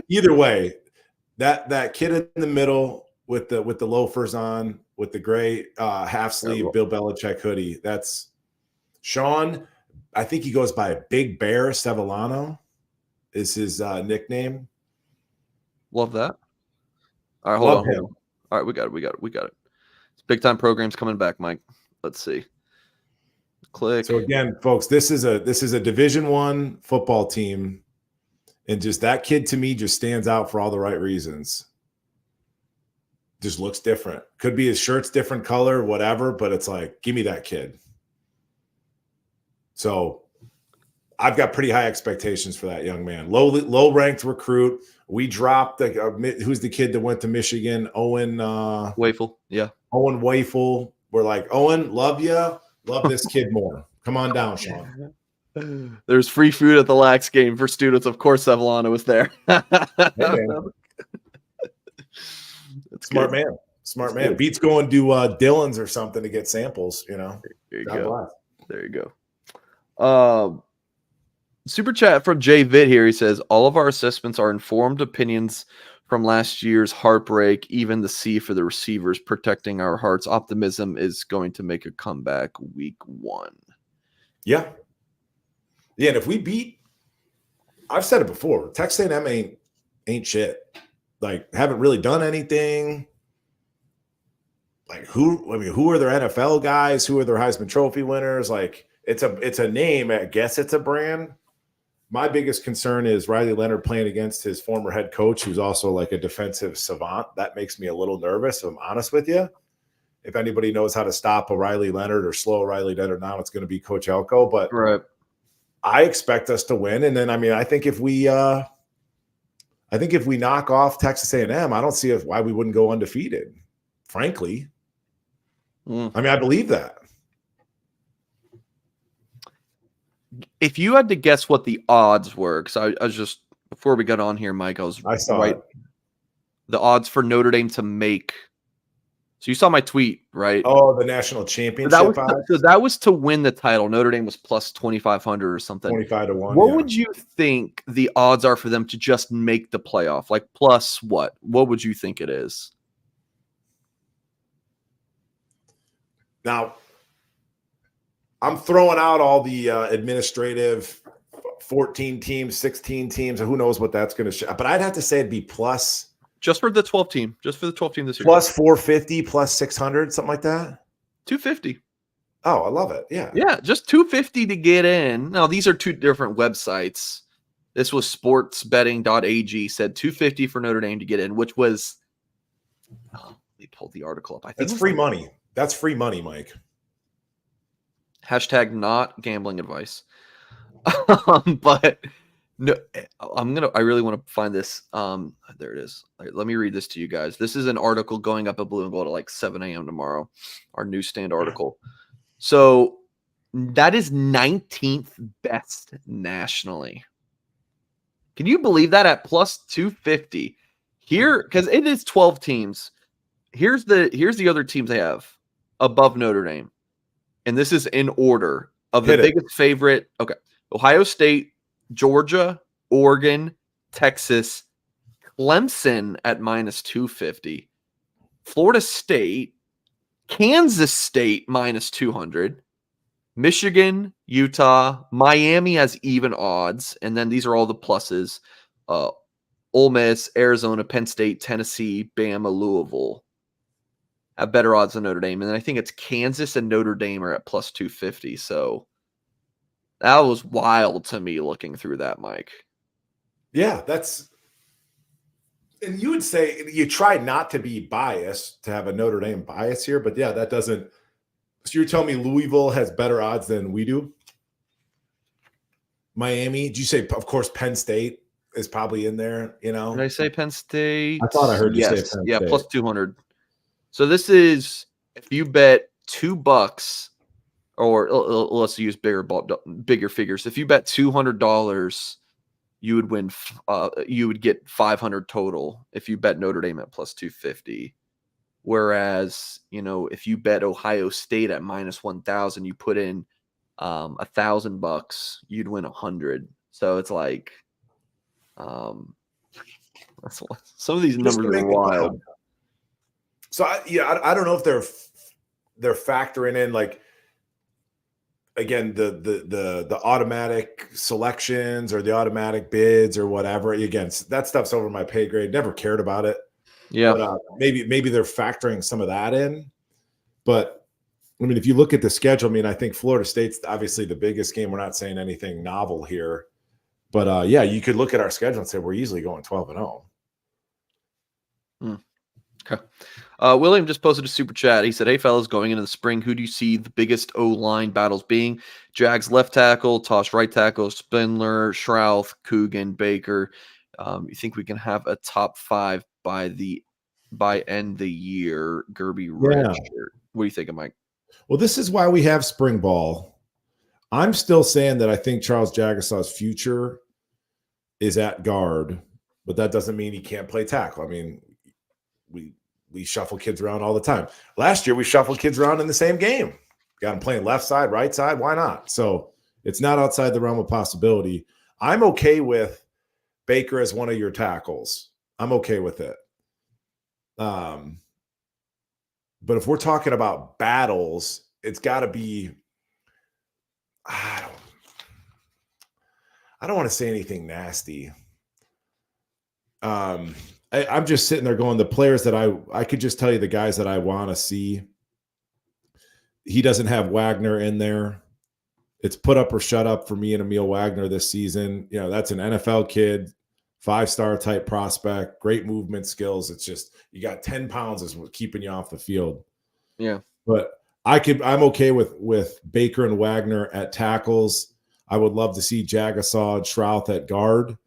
Either way, that kid in the middle with the loafers on, with the gray half sleeve Bill Belichick hoodie. That's Sean. I think he goes by Big Bear Sevillano is his nickname. Love that. All right, hold on. All right, we got it. Big time programs coming back, Mike. Let's see. Click. So again, folks, this is a Division I football team, and just that kid to me just stands out for all the right reasons. Just looks different. Could be his shirt's different color, whatever, but it's like, give me that kid. So I've got pretty high expectations for that young man. Low ranked recruit. We dropped who's the kid that went to Michigan? Owen Wafel. Yeah. Owen Wafel. We're like, Owen, love you. Love this kid more. Come on down, Sean. There's free food at the Lax game for students. Of course, Sevillano was there. Hey, man. Smart man. Smart man. Good. Beats going to Dillon's or something to get samples, you know. There you God go. bless. There you go. Super chat from Jay Vitt here. He says, all of our assessments are informed opinions from last year's heartbreak, even the C for the receivers, protecting our hearts. Optimism is going to make a comeback week 1. Yeah. Yeah, and if we beat, I've said it before, Texas A&M ain't shit. Like, haven't really done anything. Like, who are their NFL guys? Who are their Heisman Trophy winners? Like, it's a name. I guess it's a brand. My biggest concern is Riley Leonard playing against his former head coach, who's also like a defensive savant. That makes me a little nervous, if I'm honest with you. If anybody knows how to stop a Riley Leonard or slow a Riley Leonard down, it's going to be Coach Elko. But right. I expect us to win. And then, I think if we knock off Texas A&M, I don't see why we wouldn't go undefeated, frankly. I believe that. If you had to guess what the odds were, because I was just, before we got on here, Mike, I saw right. The odds for Notre Dame to make. So you saw my tweet, right? Oh, the national championship. So that was to win the title. Notre Dame was plus 2,500 or something. 25 to 1. What would you think the odds are for them to just make the playoff? Like plus what? What would you think it is? Now, I'm throwing out all the administrative 14 teams, 16 teams, and who knows what that's going to show. But I'd have to say it'd be plus. Just for the 12 team. Just for the 12 team this year. Plus 450, plus 600, something like that. 250. Oh, I love it. Yeah. Yeah, just 250 to get in. Now, these are two different websites. This was sportsbetting.ag said 250 for Notre Dame to get in, which was let me pull the article up. I think that's free money. That's free money, Mike. Hashtag not gambling advice. But no, I really want to find this. There it is. Right, let me read this to you guys. This is an article going up at Blue and Gold at like 7 a.m. tomorrow. Our newsstand article. So that is 19th best nationally. Can you believe that at plus 250 here? Because it is 12 teams. Here's the other teams they have above Notre Dame. And this is in order of the biggest favorite. Okay. Ohio State, Georgia, Oregon, Texas, Clemson at minus 250, Florida State, Kansas State minus 200, Michigan, Utah, Miami has even odds. And then these are all the pluses. Ole Miss, Arizona, Penn State, Tennessee, Bama, Louisville have better odds than Notre Dame. And then I think it's Kansas and Notre Dame are at plus 250. So that was wild to me looking through that, Mike. Yeah, and you would say you try not to be biased, to have a Notre Dame bias here, but yeah, that doesn't. So you're telling me Louisville has better odds than we do? Miami? Did you say, of course, Penn State is probably in there, you know? Did I say Penn State? I thought I heard you say Penn State. Yeah, plus 200. So this is, if you bet $2, or let's use bigger figures. If you bet $200, you would win. You would get 500 total if you bet Notre Dame at plus 250. Whereas, if you bet Ohio State at minus 1,000, you put in $1,000, you'd win 100. So it's like, some of these numbers are wild. So I don't know if they're factoring in, like, again, the automatic selections or the automatic bids or whatever. Again, that stuff's over my pay grade. Never cared about it. Yeah. But maybe they're factoring some of that in. But I mean, if you look at the schedule, I mean, I think Florida State's obviously the biggest game. We're not saying anything novel here, but yeah, you could look at our schedule and say we're easily going 12-0. Okay. William just posted a super chat. He said, "Hey fellas, going into the spring, who do you see the biggest O-line battles being? Jags left tackle, Tosh right tackle, Spindler, Shrouth, Coogan, Baker. You think we can have a top 5 by end the year? Gerby red shirt. What do you think, Mike?" Well, this is why we have spring ball. I'm still saying that I think Charles Jagusah's future is at guard, but that doesn't mean he can't play tackle. I mean, we shuffle kids around all the time. Last year, we shuffled kids around in the same game. Got them playing left side, right side. Why not? So it's not outside the realm of possibility. I'm okay with Baker as one of your tackles. I'm okay with it. But if we're talking about battles, it's got to be. I don't want to say anything nasty. I'm just sitting there going, the players that I could just tell you the guys that I want to see. He doesn't have Wagner in there. It's put up or shut up for me and Emil Wagner this season. You know, that's an NFL kid, 5-star type prospect, great movement skills. It's just, you got 10 pounds is what's keeping you off the field. Yeah. But I'm okay with Baker and Wagner at tackles. I would love to see Jagusah and Shrouth at guard.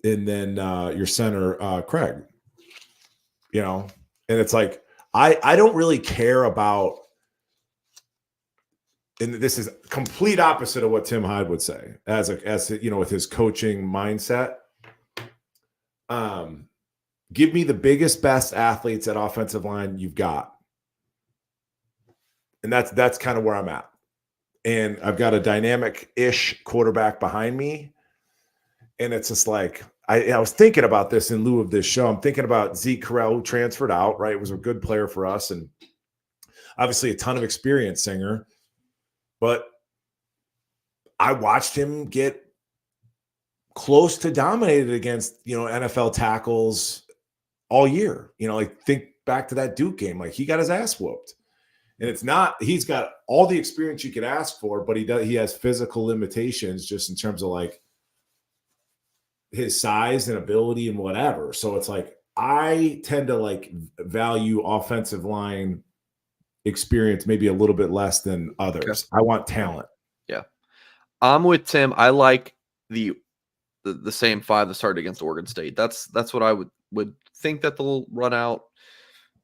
And then your center, Craig, you know, and it's like, I don't really care about, and this is complete opposite of what Tim Hyde would say as you know, with his coaching mindset. Give me the biggest, best athletes at offensive line you've got. And that's kind of where I'm at. And I've got a dynamic-ish quarterback behind me. And it's just like, I was thinking about this in lieu of this show. I'm thinking about Zeke Correll, who transferred out, right? Was a good player for us and obviously a ton of experience, Singer. But I watched him get close to dominated against, you know, NFL tackles all year. You know, like think back to that Duke game. Like he got his ass whooped. And it's not, he's got all the experience you could ask for, but he has physical limitations just in terms of like his size and ability and whatever. So it's like, I tend to like value offensive line experience maybe a little bit less than others. Okay. I want talent. Yeah. I'm with Tim. I like the same 5 that started against Oregon State. That's what I would think that they'll run out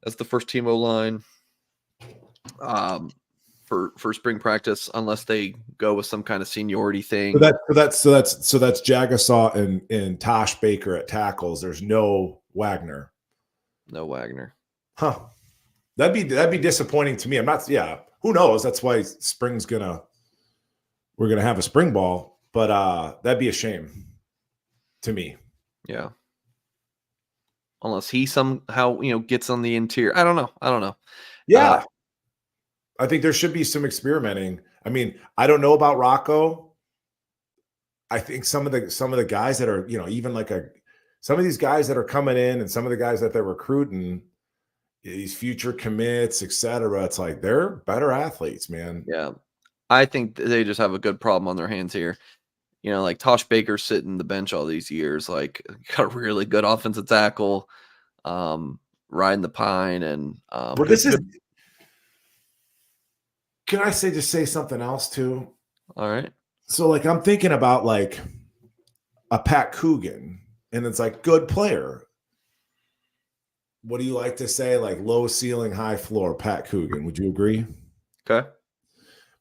as the first team O-line for spring practice, unless they go with some kind of seniority thing. So that's Jagusah and Tosh Baker at tackles. There's no Wagner. No Wagner. Huh. That'd be disappointing to me. I'm not. Yeah. Who knows? That's why we're gonna have a spring ball. But that'd be a shame to me. Yeah. Unless he somehow, you know, gets on the interior. I don't know. Yeah. I think there should be some experimenting. I mean, I don't know about Rocco. I think some of the guys that are, you know, even like some of these guys that are coming in and some of the guys that they're recruiting, these future commits, etc. It's like they're better athletes, man. Yeah. I think they just have a good problem on their hands here. You know, like Tosh Baker sitting the bench all these years, like got a really good offensive tackle, riding the pine, and well, this is. Can I just say something else too? All right. So like I'm thinking about like a Pat Coogan, and it's like good player. What do you like to say? Like low ceiling, high floor, Pat Coogan. Would you agree? Okay.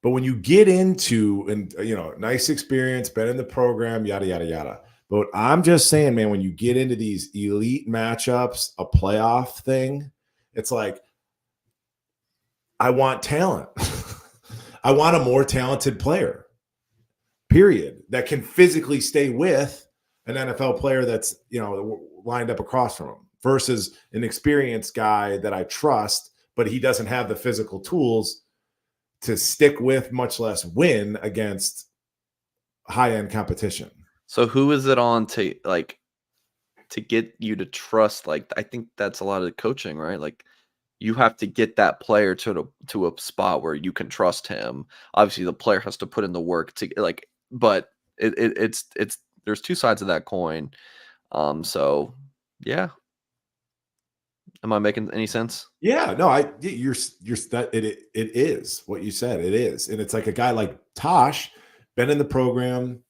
But when you get into, and you know, nice experience, been in the program, yada, yada, yada. But I'm just saying, man, when you get into these elite matchups, a playoff thing, it's like, I want talent. I want a more talented player, period, that can physically stay with an NFL player that's, you know, lined up across from him versus an experienced guy that I trust, but he doesn't have the physical tools to stick with, much less win against high-end competition. So who is it on to, like, to get you to trust, like, I think that's a lot of the coaching, right? Like, you have to get that player to a spot where you can trust him. Obviously, the player has to put in the work to like, but it's there's two sides of that coin. So yeah. Am I making any sense? Yeah, no, you're that it is what you said. It is. And it's like a guy like Tosh, been in the program,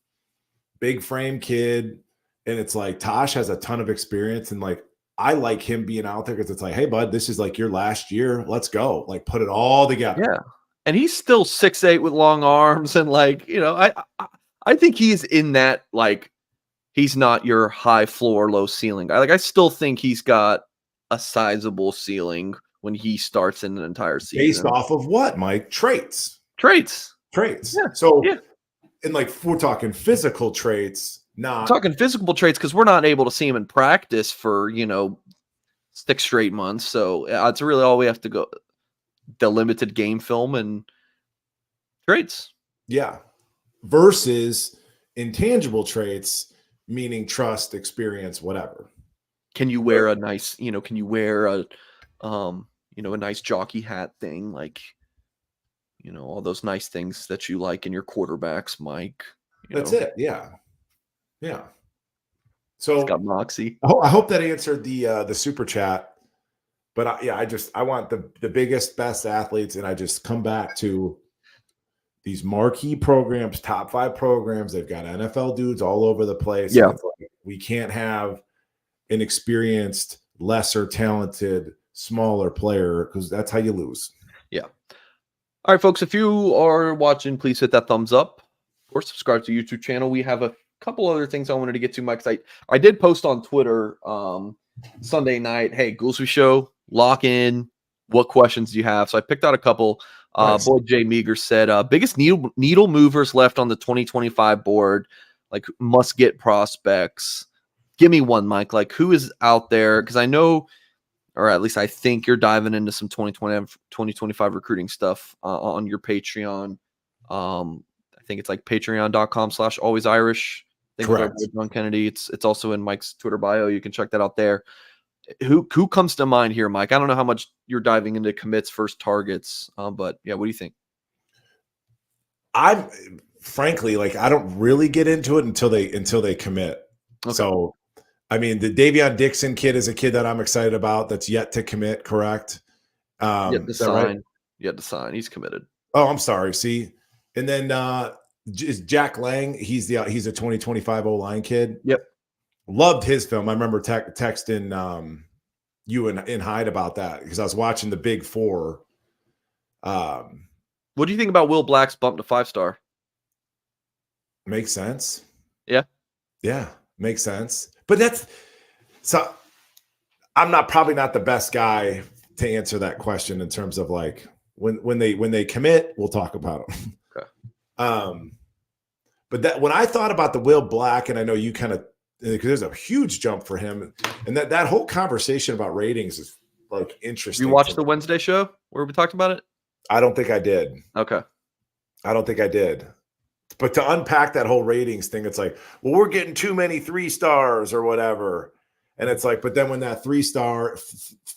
big frame kid. And it's like Tosh has a ton of experience. And like I like him being out there because it's like, hey, bud, this is like your last year. Let's go. Like put it all together. Yeah. And he's still 6'8" with long arms, and like, I think he's in that, like, he's not your high floor, low ceiling guy. Like, I still think he's got a sizable ceiling when he starts in an entire season. Based off of what, Mike? Traits. Traits. Yeah. So, yeah. And like, we're talking physical traits, not I'm talking physical traits, because we're not able to see him in practice for, 6 straight months. So it's really all we have to go, the limited game film and traits. Yeah. Versus intangible traits, meaning trust, experience, whatever. Can you wear a nice, can you wear a nice jockey hat thing? Like, all those nice things that you like in your quarterbacks, Mike. That's it. Yeah. Yeah. So it's got moxie. I hope that answered the super chat. But I want the biggest, best athletes. And I just come back to these marquee programs, top 5 programs. They've got NFL dudes all over the place. Yeah. Like, we can't have an experienced, lesser talented, smaller player, because that's how you lose. Yeah. All right, folks, if you are watching, please hit that thumbs up or subscribe to the YouTube channel. We have a couple other things I wanted to get to, Mike. I did post on Twitter Sunday night, hey, Goolsby Show, lock in. What questions do you have? So I picked out a couple. Nice. Boy Jay Meager said, biggest needle movers left on the 2025 board, like must-get prospects. Give me one, Mike. Like, who is out there? Because I know, or at least I think, you're diving into some 2025 recruiting stuff on your Patreon. I think it's like patreon.com/alwaysirish. Correct. John Kennedy. It's also in Mike's Twitter bio. You can check that out there. Who comes to mind here, Mike? I don't know how much you're diving into commits first targets, but yeah, what do you think? I'm frankly, like, I don't really get into it until they commit. Okay. So, I mean, the Davion Dixon kid is a kid that I'm excited about that's yet to commit, correct? Yet to sign. Right? Yet to sign. He's committed. Oh, I'm sorry. See, and then Jack Lang. He's a 2025 O-line kid. Yep. Loved his film. I remember texting you and Hyde about that because I was watching the Big Four. What do you think about Will Black's bump to 5-star? Makes sense. Yeah. Yeah, makes sense. But so I'm probably not the best guy to answer that question in terms of like when they commit, we'll talk about them. Okay. But that when I thought about the Will Black, and I know you kind of, because there's a huge jump for him, and that whole conversation about ratings is like interesting. You watched the Wednesday show where we talked about it? I don't think I did. Okay. I don't think I did. But to unpack that whole ratings thing, it's like, well, we're getting too many 3 stars or whatever. And it's like, but then when that 3-star,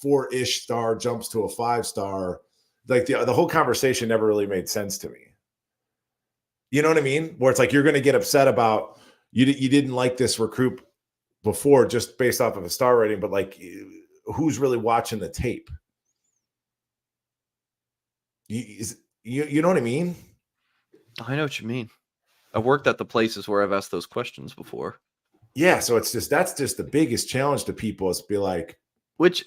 4-ish star jumps to a 5-star, like the whole conversation never really made sense to me. You know what I mean? Where it's like, you're going to get upset about you didn't like this recruit before just based off of a star rating, but like, who's really watching the tape? You know what I mean? I know what you mean. I've worked at the places where I've asked those questions before. Yeah, so that's just the biggest challenge to people is be like, which,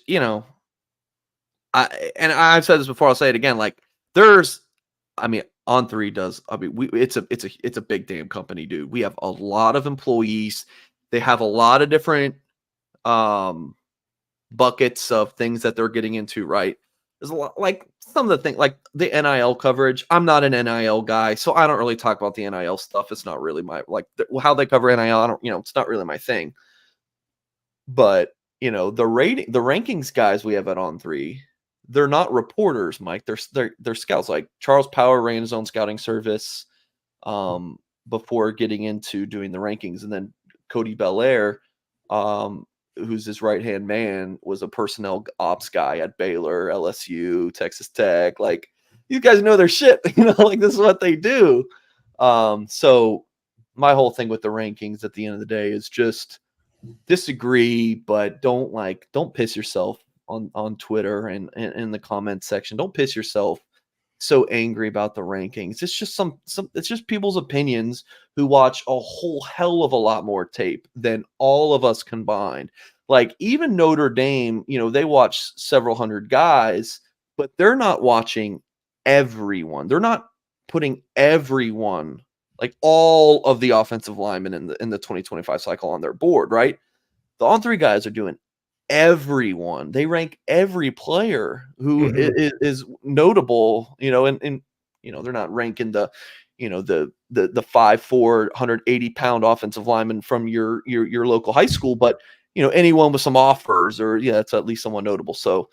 I've said this before, I'll say it again. Like, On3 does. It's a big damn company, dude. We have a lot of employees. They have a lot of different buckets of things that they're getting into, right? There's a lot, like some of the things, like the NIL coverage. I'm not an NIL guy, so I don't really talk about the NIL stuff. It's not really my, how they cover NIL. I don't, it's not really my thing. But, the rankings guys we have at On3, they're not reporters, Mike. They're scouts. Like Charles Power ran his own scouting service before getting into doing the rankings, and then Cody Belair who's his right-hand man, was a personnel ops guy at Baylor, LSU, Texas Tech. Like, these guys know their shit, like this is what they do. So my whole thing with the rankings at the end of the day is just disagree, but don't piss yourself on Twitter and in the comment section. Don't piss yourself so angry about the rankings. It's just it's just people's opinions who watch a whole hell of a lot more tape than all of us combined. Like, even Notre Dame, they watch several hundred guys, but they're not watching everyone. They're not putting everyone, like all of the offensive linemen in the 2025 cycle on their board, right? The On3 guys are doing everyone. They rank every player who is notable, and they're not ranking the 5'4", 180-pound offensive lineman from your local high school, but anyone with some offers, or it's at least someone notable. So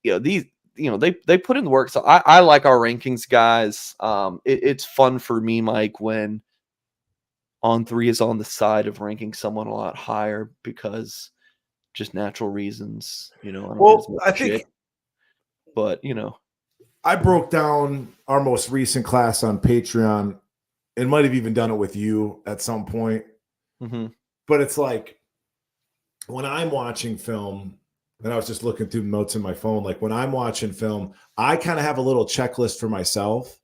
these they put in the work. So I like our rankings, guys. It's fun for me, Mike, when On3 is on the side of ranking someone a lot higher, because just natural reasons, I think, but I broke down our most recent class on Patreon, and might have even done it with you at some point. But it's like, when I'm watching film, and I was just looking through notes in my phone, like when I'm watching film, I kind of have a little checklist for myself.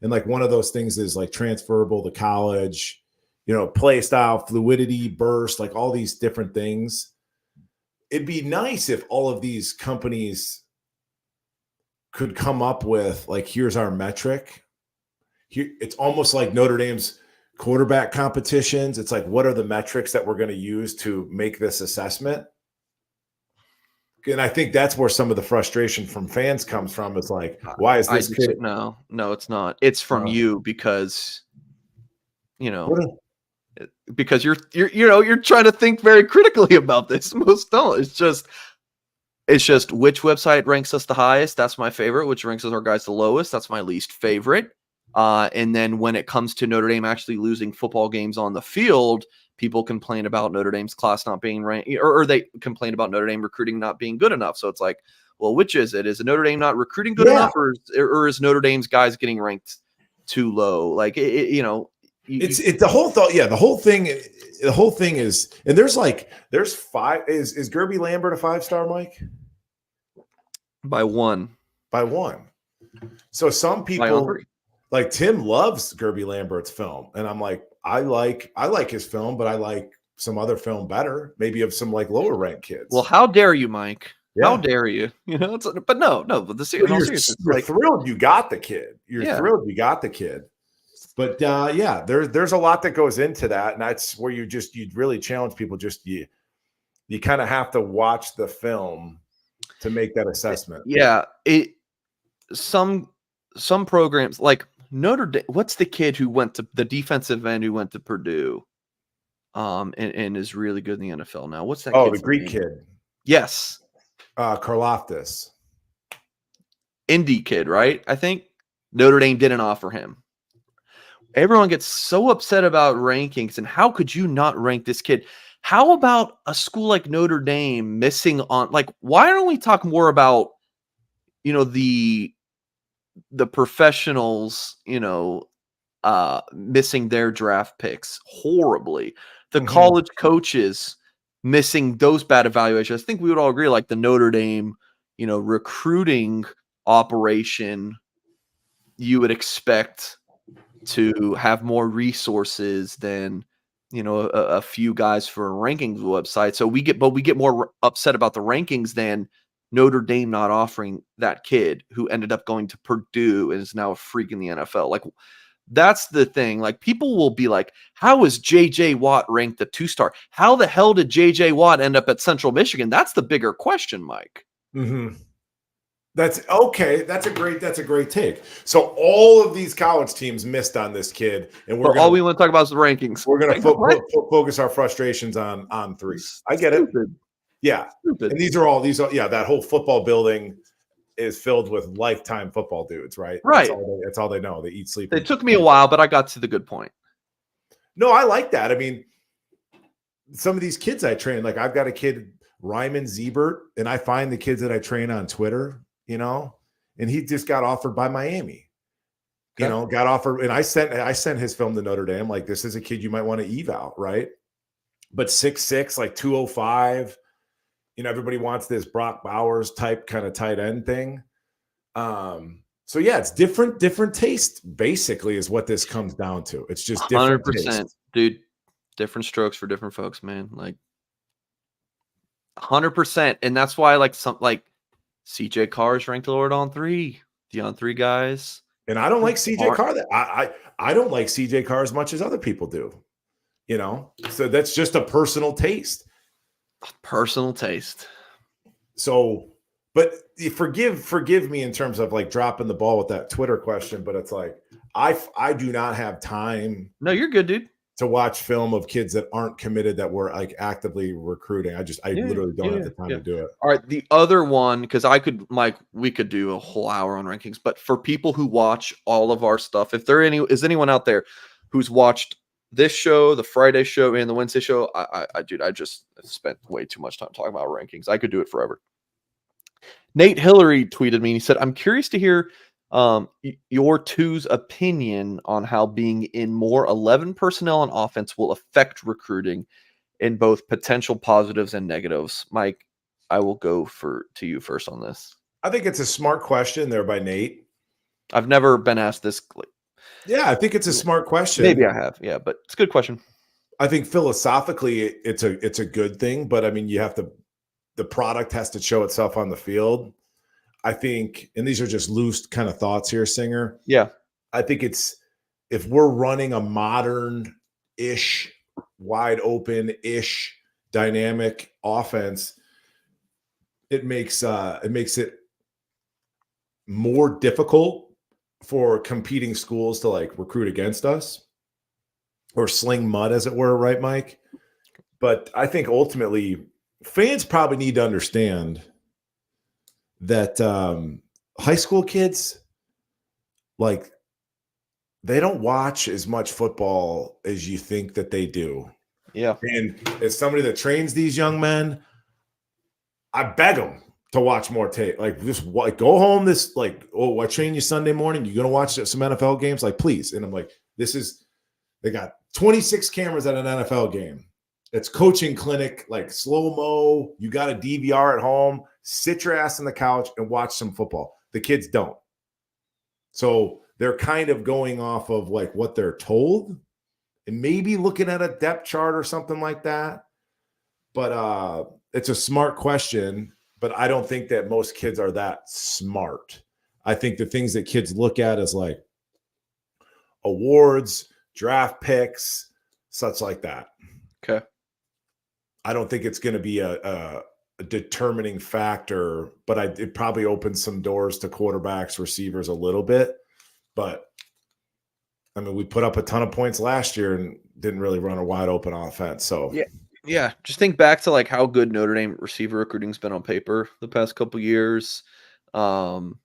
And like, one of those things is like transferable to college, play style, fluidity, burst, like all these different things. It'd be nice if all of these companies could come up with, like, here's our metric. Here, it's almost like Notre Dame's quarterback competitions. It's like, what are the metrics that we're going to use to make this assessment? And I think that's where some of the frustration from fans comes from. Is like, why is this kid? No, it's not. It's from you, because because you're trying to think very critically about this. Most don't. It's just which website ranks us the highest. That's my favorite. Which ranks us our guys the lowest. That's my least favorite. And then when it comes to Notre Dame actually losing football games on the field, people complain about Notre Dame's class not being ranked, or they complain about Notre Dame recruiting not being good enough. So it's like, well, which is it? Is it Notre Dame not recruiting good enough, or is Notre Dame's guys getting ranked too low? Like, it's the whole thought. Yeah, the whole thing is, and there's five. Is Gerby Lambert a 5-star, Mike? By one. So some people, like Tim, loves Gerby Lambert's film, and I'm like, I like his film, but I like some other film better, maybe of some like lower ranked kids. Well, how dare you, Mike? Yeah. How dare you? But no. But you're thrilled you got the kid. Thrilled you got the kid. But there's a lot that goes into that, and that's where you really challenge people. Just you kind of have to watch the film to make that assessment. Yeah, some programs like Notre Dame. What's the kid who went to the defensive end who went to Purdue, and is really good in the NFL now? What's that? Oh, the Greek kid. Yes, Karlaftis. Indy kid, right? I think Notre Dame didn't offer him. Everyone gets so upset about rankings, and how could you not rank this kid? How about a school like Notre Dame missing on, like, why don't we talk more about, the professionals, missing their draft picks horribly, the college coaches missing those bad evaluations. I think we would all agree, like, the Notre Dame, recruiting operation, you would expect to have more resources than a few guys for a rankings website. So we get more upset about the rankings than Notre Dame not offering that kid who ended up going to Purdue and is now a freak in the NFL. Like, that's the thing. Like, people will be like, how is JJ Watt ranked the 2-star? How the hell did JJ Watt end up at Central Michigan? That's the bigger question, Mike. That's okay. That's a great take. So all of these college teams missed on this kid, and all we want to talk about is the rankings. We're going to focus our frustrations on 3. I get it. Yeah. Stupid. And these are that whole football building is filled with lifetime football dudes, right? Right. That's all they know. They eat, sleep. It took me a while, but I got to the good point. No, I like that. I mean, some of these kids I train, like I've got a kid Ryman Ziebert, and I find the kids that I train on Twitter, and he just got offered by Miami. Okay. Got offered, and I sent his film to Notre Dame. Like, this is a kid you might want to eval, right? But 6'6", like 205. Everybody wants this Brock Bowers type kind of tight end thing. So yeah, it's different taste, basically, is what this comes down to. It's just different 100%, taste. dude. Different strokes for different folks, man. Like 100%. And that's why CJ Carr is ranked lower on 3. The on 3 guys. And I don't like CJ Carr. I don't like CJ Carr as much as other people do. So that's just a personal taste. Personal taste. So, but forgive me in terms of like dropping the ball with that Twitter question, but it's like I do not have time. No, you're good, dude. To watch film of kids that aren't committed, that we're like actively recruiting. I literally don't have the time to do it. All right. The other one, because we could do a whole hour on rankings, but for people who watch all of our stuff, if there is anyone out there who's watched this show, the Friday show, and the Wednesday show, I just spent way too much time talking about rankings. I could do it forever. Nate Hillary tweeted me and he said, I'm curious to hear your two's opinion on how being in more 11 personnel on offense will affect recruiting in both potential positives and negatives. Mike, I will go to you first on this. I think it's a smart question there by Nate. I've never been asked this. Yeah, I think it's a smart question. Maybe I have. Yeah, but it's a good question. I think philosophically it's a good thing, but I mean, the product has to show itself on the field. I think, and these are just loose kind of thoughts here, Singer. Yeah. I think if we're running a modern-ish, wide open-ish dynamic offense, it makes it more difficult for competing schools to like recruit against us or sling mud, as it were, right, Mike? But I think ultimately fans probably need to understand that high school kids, like, they don't watch as much football as you think that they do. Yeah. And as somebody that trains these young men, I beg them to watch more tape. Like, just go home I train you Sunday morning. You're going to watch some NFL games? Like, please. And I'm like, they got 26 cameras at an NFL game. It's coaching clinic, like slow-mo. You got a DVR at home. Sit your ass on the couch and watch some football. The kids don't. So they're kind of going off of like what they're told and maybe looking at a depth chart or something like that. But it's a smart question, but I don't think that most kids are that smart. I think the things that kids look at is like awards, draft picks, such like that. Okay. I don't think it's going to be a determining factor, but it probably opens some doors to quarterbacks, receivers a little bit. But I mean, we put up a ton of points last year and didn't really run a wide open offense. So yeah. Just think back to like how good Notre Dame receiver recruiting's been on paper the past couple years, and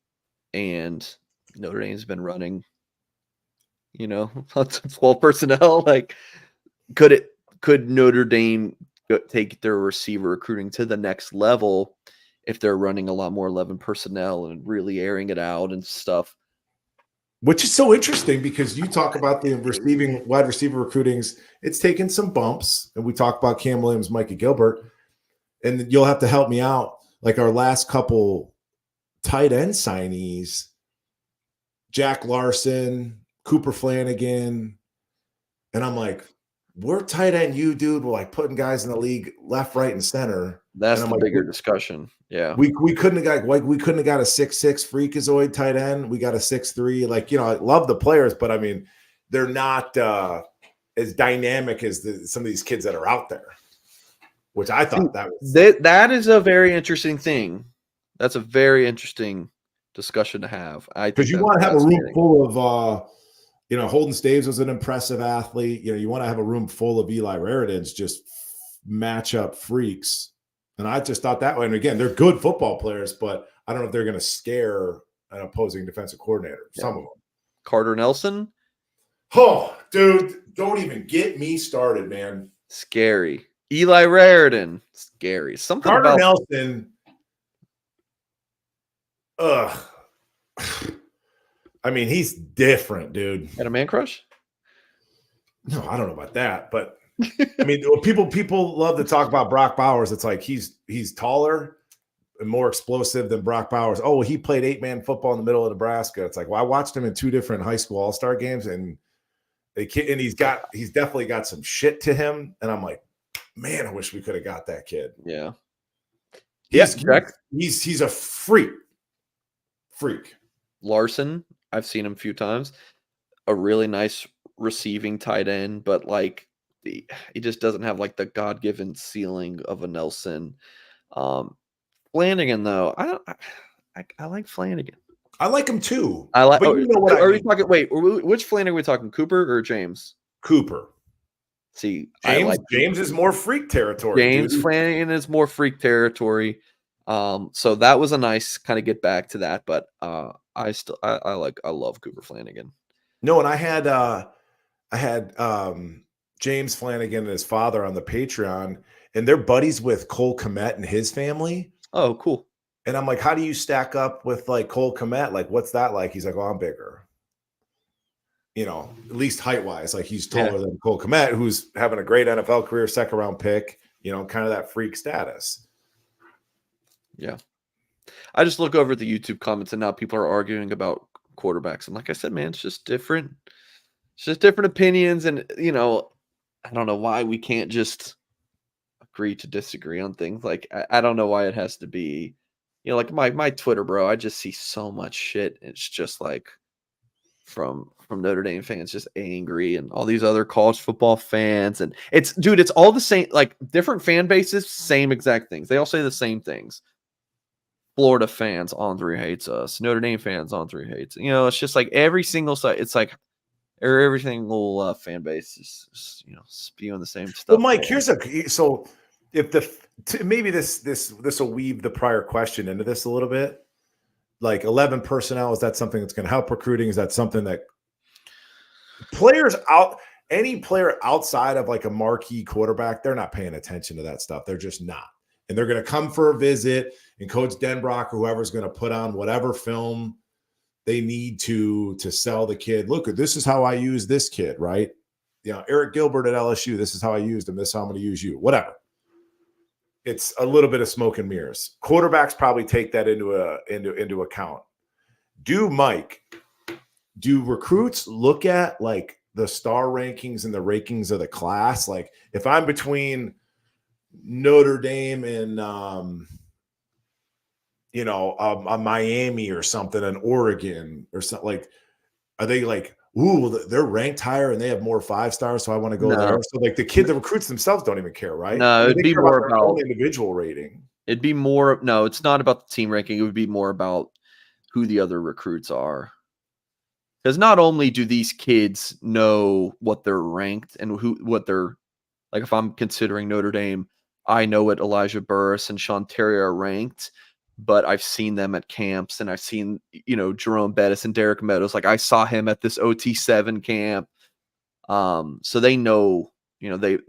Notre Dame's been running, 12 personnel. Like, could Notre Dame take their receiver recruiting to the next level if they're running a lot more 11 personnel and really airing it out and stuff? Which is so interesting because you talk about the wide receiver recruitings. It's taken some bumps, and we talk about Cam Williams, Micah Gilbert, and you'll have to help me out. Like our last couple tight end signees, Jack Larson, Cooper Flanagan, and I'm like, we're tight end you, dude. We're like putting guys in the league left, right, and center. That's the bigger discussion. Yeah. We couldn't have got a 6'6" freakazoid tight end. We got a 6'3". Like, I love the players, but I mean, they're not as dynamic as some of these kids that are out there. Which I thought that is a very interesting thing. That's a very interesting discussion to have. Because you want to have a room full of Holden Staves was an impressive athlete. You want to have a room full of Eli Raridans, just matchup freaks. And I just thought that way. And again, they're good football players, but I don't know if they're going to scare an opposing defensive coordinator. Some of them. Carter Nelson. Oh, dude, don't even get me started, man. Scary. Eli Raridan, scary. Something Carter about Nelson. Ugh. I mean, he's different, dude. had a man crush. No, I don't know about that, but I mean, people love to talk about Brock Bowers. It's like he's taller and more explosive than Brock Bowers. Oh, well, he played 8-man football in the middle of Nebraska. It's like, well, I watched him in 2 different high school all-star games, and he's definitely got some shit to him. And I'm like, man, I wish we could have got that kid. Yeah. He's a freak. Larson, I've seen him a few times. A really nice receiving tight end, but like he just doesn't have like the God-given ceiling of a Nelson. Flanagan, though, I like Flanagan. I like him too. I like. But you know what? Are we talking? Wait, which Flanagan are we talking? Cooper or James? Cooper. See, James is more freak territory. James Flanagan is more freak territory. So that was a nice kind of get back to that, but I love Cooper Flanagan. No, and I had James Flanagan and his father on the Patreon, and they're buddies with Cole Kmet and his family. Oh, cool. And I'm like, how do you stack up with like Cole Kmet? Like, what's that like? He's like, oh, I'm bigger. You know, at least height wise, like he's taller than Cole Kmet, who's having a great NFL career, 2nd round pick, you know, kind of that freak status. Yeah. I just look over at the YouTube comments and now people are arguing about quarterbacks. And like I said, man, it's just different. It's just different opinions. And, you know, I don't know why we can't just agree to disagree on things. Like, I don't know why it has to be, you know, like my Twitter, bro, I just see so much shit. It's just like from Notre Dame fans just angry and all these other college football fans. And it's all the same, like different fan bases, same exact things. They all say the same things. Florida fans, on 3 hates us. Notre Dame fans, on 3 hates. You know, it's just like every single side. It's like every single fan base is you know, spewing the same stuff. Well, Mike, maybe this will weave the prior question into this a little bit. Like 11 personnel, is that something that's going to help recruiting? Is that something that any player outside of like a marquee quarterback, they're not paying attention to that stuff. They're just not. And they're going to come for a visit, and Coach Denbrock or whoever's going to put on whatever film they need to sell the kid. Look, this is how I use this kid, right? You know, Eric Gilbert at LSU, this is how I used him. This is how I'm going to use you. Whatever. It's a little bit of smoke and mirrors. Quarterbacks probably take that into account. Do recruits look at like the star rankings and the rankings of the class? Like if I'm between Notre Dame and a Miami or something, an Oregon or something, like, are they like, ooh, they're ranked higher and they have more 5 stars, so I want to go there? So like the recruits themselves don't even care, right? No, it'd be more about individual rating. It'd be more. No, it's not about the team ranking. It would be more about who the other recruits are. Because not only do these kids know what they're ranked and what they're like, if I'm considering Notre Dame, I know what Elijah Burris and Sean Terry are ranked, but I've seen them at camps and I've seen, you know, Jerome Bettis and Derek Meadows. Like I saw him at this OT7 camp. So they know, they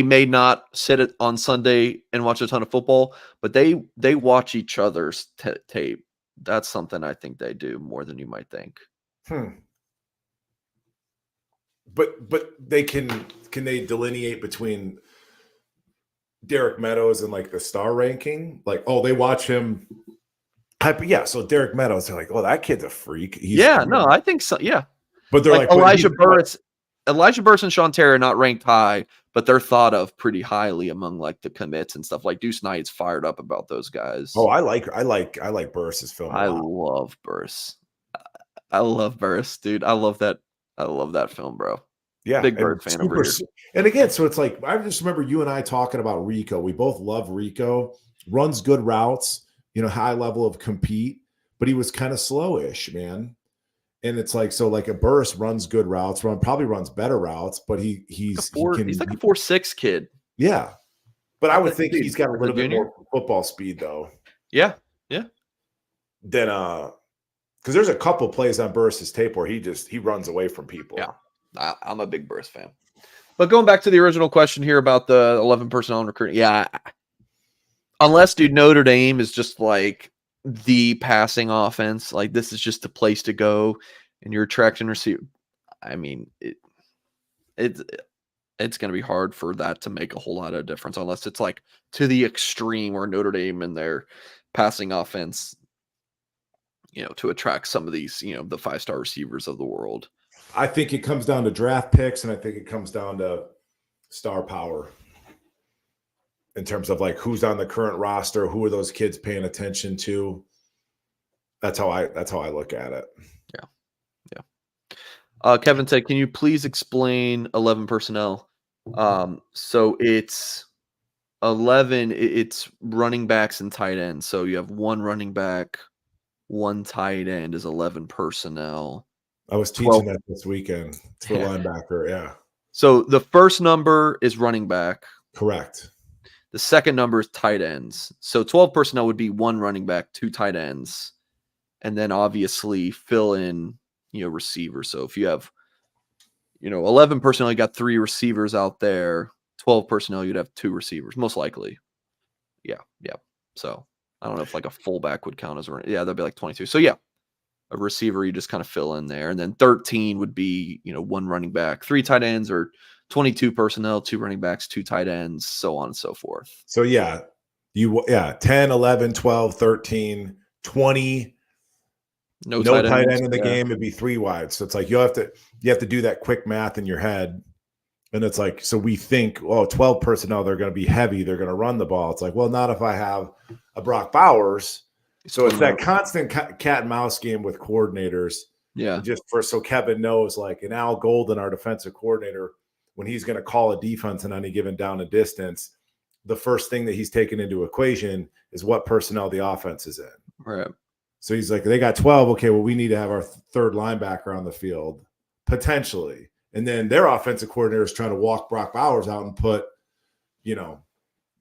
may not sit it on Sunday and watch a ton of football, but they watch each other's tape. That's something I think they do more than you might think. But they can they delineate between Derek Meadows and like the star ranking? Like, oh, they watch him. Yeah, so Derek Meadows, they're like, oh, that kid's a freak. I think so. Yeah. But they're like Elijah Burris and Sean Terry are not ranked high, but they're thought of pretty highly among like the commits and stuff. Like Deuce Knight's fired up about those guys. Oh, I like Burris's film. I love Burris. I love Burris, dude. I love that film, bro. Yeah, big Bird fan over here. And again, so it's like I just remember you and I talking about Rico. We both love Rico. Runs good routes, you know, high level of compete, but he was kind of slowish, man. And it's like, so like a Burris runs good routes, probably runs better routes, but he's like a 4.6 kid. Yeah, but I would think he's got a little bit more football speed though. Yeah. Then because there's a couple plays on Burris's tape where he runs away from people. Yeah. I'm a big Burris fan. But going back to the original question here about the 11 personnel and recruiting, yeah, unless, dude, Notre Dame is just like the passing offense, like this is just the place to go, and you're attracting receiver. I mean, it's going to be hard for that to make a whole lot of difference unless it's like to the extreme where Notre Dame and their passing offense, to attract some of these, the 5-star receivers of the world. I think it comes down to draft picks, and I think it comes down to star power in terms of like who's on the current roster, who are those kids paying attention to. That's how I look at it. Yeah. Kevin said, can you please explain 11 personnel? So it's 11. It's running backs and tight ends. So you have one running back, one tight end is 11 personnel. I was teaching that this weekend for linebacker. Yeah. So the first number is running back. Correct. The second number is tight ends. So 12 personnel would be one running back, two tight ends, and then obviously fill in, receivers. So if you have, 11 personnel, you got 3 receivers out there. 12 personnel, you'd have 2 receivers, most likely. Yeah. So I don't know if like a fullback would count as that'd be like 22. So yeah, a receiver you just kind of fill in there, and then 13 would be one running back, 3 tight ends, or 22 personnel, 2 running backs, 2 tight ends, so on and so forth. So 10, 11, 12, 13, 20. No tight end in the game. It'd be 3 wide. So it's like you have to do that quick math in your head. And it's like, so we think, 12 personnel, they're going to be heavy. They're going to run the ball. It's like, well, not if I have a Brock Bowers. So it's that constant cat and mouse game with coordinators. Yeah. So Kevin knows, like, an Al Golden, our defensive coordinator, when he's going to call a defense on any given down and distance, the first thing that he's taken into equation is what personnel the offense is in. Right. So he's like, they got 12. Okay, well, we need to have our third linebacker on the field, potentially. And then their offensive coordinator is trying to walk Brock Bowers out and put,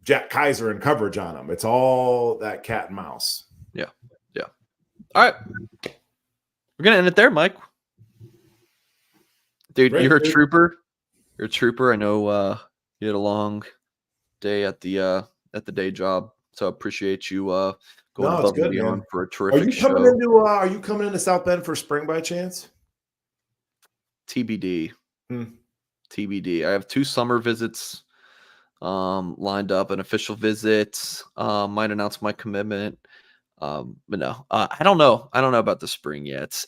Jack Kaiser in coverage on him. It's all that cat and mouse. Yeah. All right. We're going to end it there, Mike. Dude, Great, you're a trooper. You're a trooper. I know you had a long day at the day job, so I appreciate you going above and beyond for a terrific show. Are you coming into South Bend for spring by chance? TBD. TBD. I have 2 summer visits lined up, an official visit. Might announce my commitment. But no, I don't know. I don't know about the spring yet.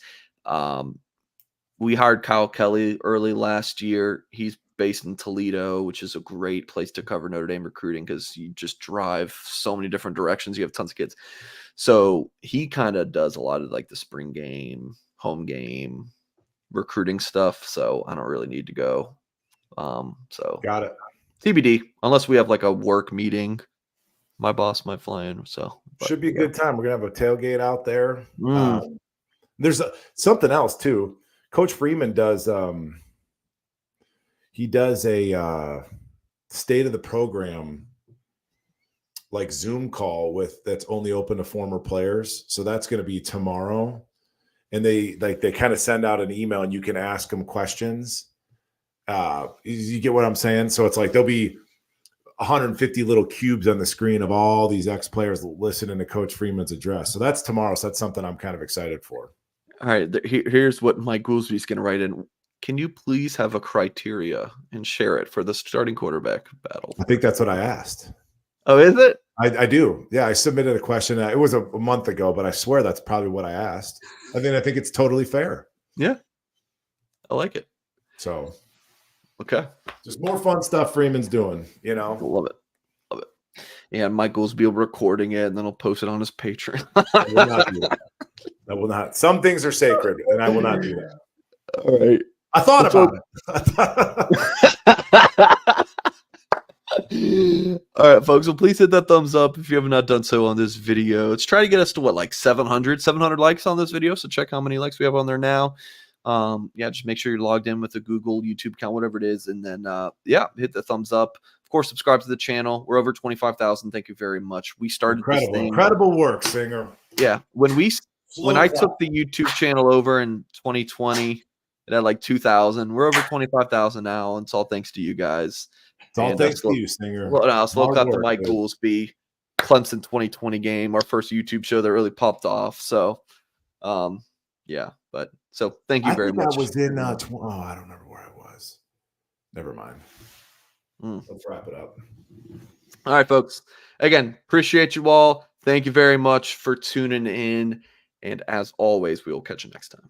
We hired Kyle Kelly early last year. He's based in Toledo, which is a great place to cover Notre Dame recruiting because you just drive so many different directions. You have tons of kids. So he kind of does a lot of like the spring game, home game, recruiting stuff. So I don't really need to go. So got it. TBD, unless we have like a work meeting. My boss might fly in. So should be a good time. We're going to have a tailgate out there. There's something else too. Coach Freeman does he does a state of the program like Zoom call that's only open to former players. So that's going to be tomorrow. And they kind of send out an email and you can ask them questions. You get what I'm saying? So it's like there'll be 150 little cubes on the screen of all these ex-players listening to Coach Freeman's address. So that's tomorrow. So that's something I'm kind of excited for. All right, here's what Mike Goolsby is going to write in. Can you please have a criteria and share it for the starting quarterback battle? I think that's what I asked. Oh, is it? I do. Yeah, I submitted a question. It was a month ago, but I swear that's probably what I asked. I think it's totally fair. Yeah, I like it. So, okay. Just more fun stuff Freeman's doing, Love it. And Mike Goolsby recording it, and then he'll post it on his Patreon. I will not do that. I will not. Some things are sacred, and I will not do that. All right. I thought about it. All right, folks. Well, please hit that thumbs up if you have not done so on this video. Let's try to get us to like 700 likes on this video. So check how many likes we have on there now. Just make sure you're logged in with a Google, YouTube account, whatever it is. And then, hit the thumbs up. Of course, subscribe to the channel. We're over 25,000. Thank you very much. We started this thing. Incredible work, Singer. Yeah. When I took the YouTube channel over in 2020, It had like 2,000. We're over 25,000 now, and it's all thanks to you guys. It's all And, thanks to you, Singer. Slow Hard clap to work, Mike dude. Goolsby, Clemson 2020 game, our first YouTube show that really popped off. So, yeah. But so thank you I very think much. I was in. I don't remember where I was. Never mind. Let's wrap it up. All right, folks. Again, appreciate you all. Thank you very much for tuning in. And as always, we will catch you next time.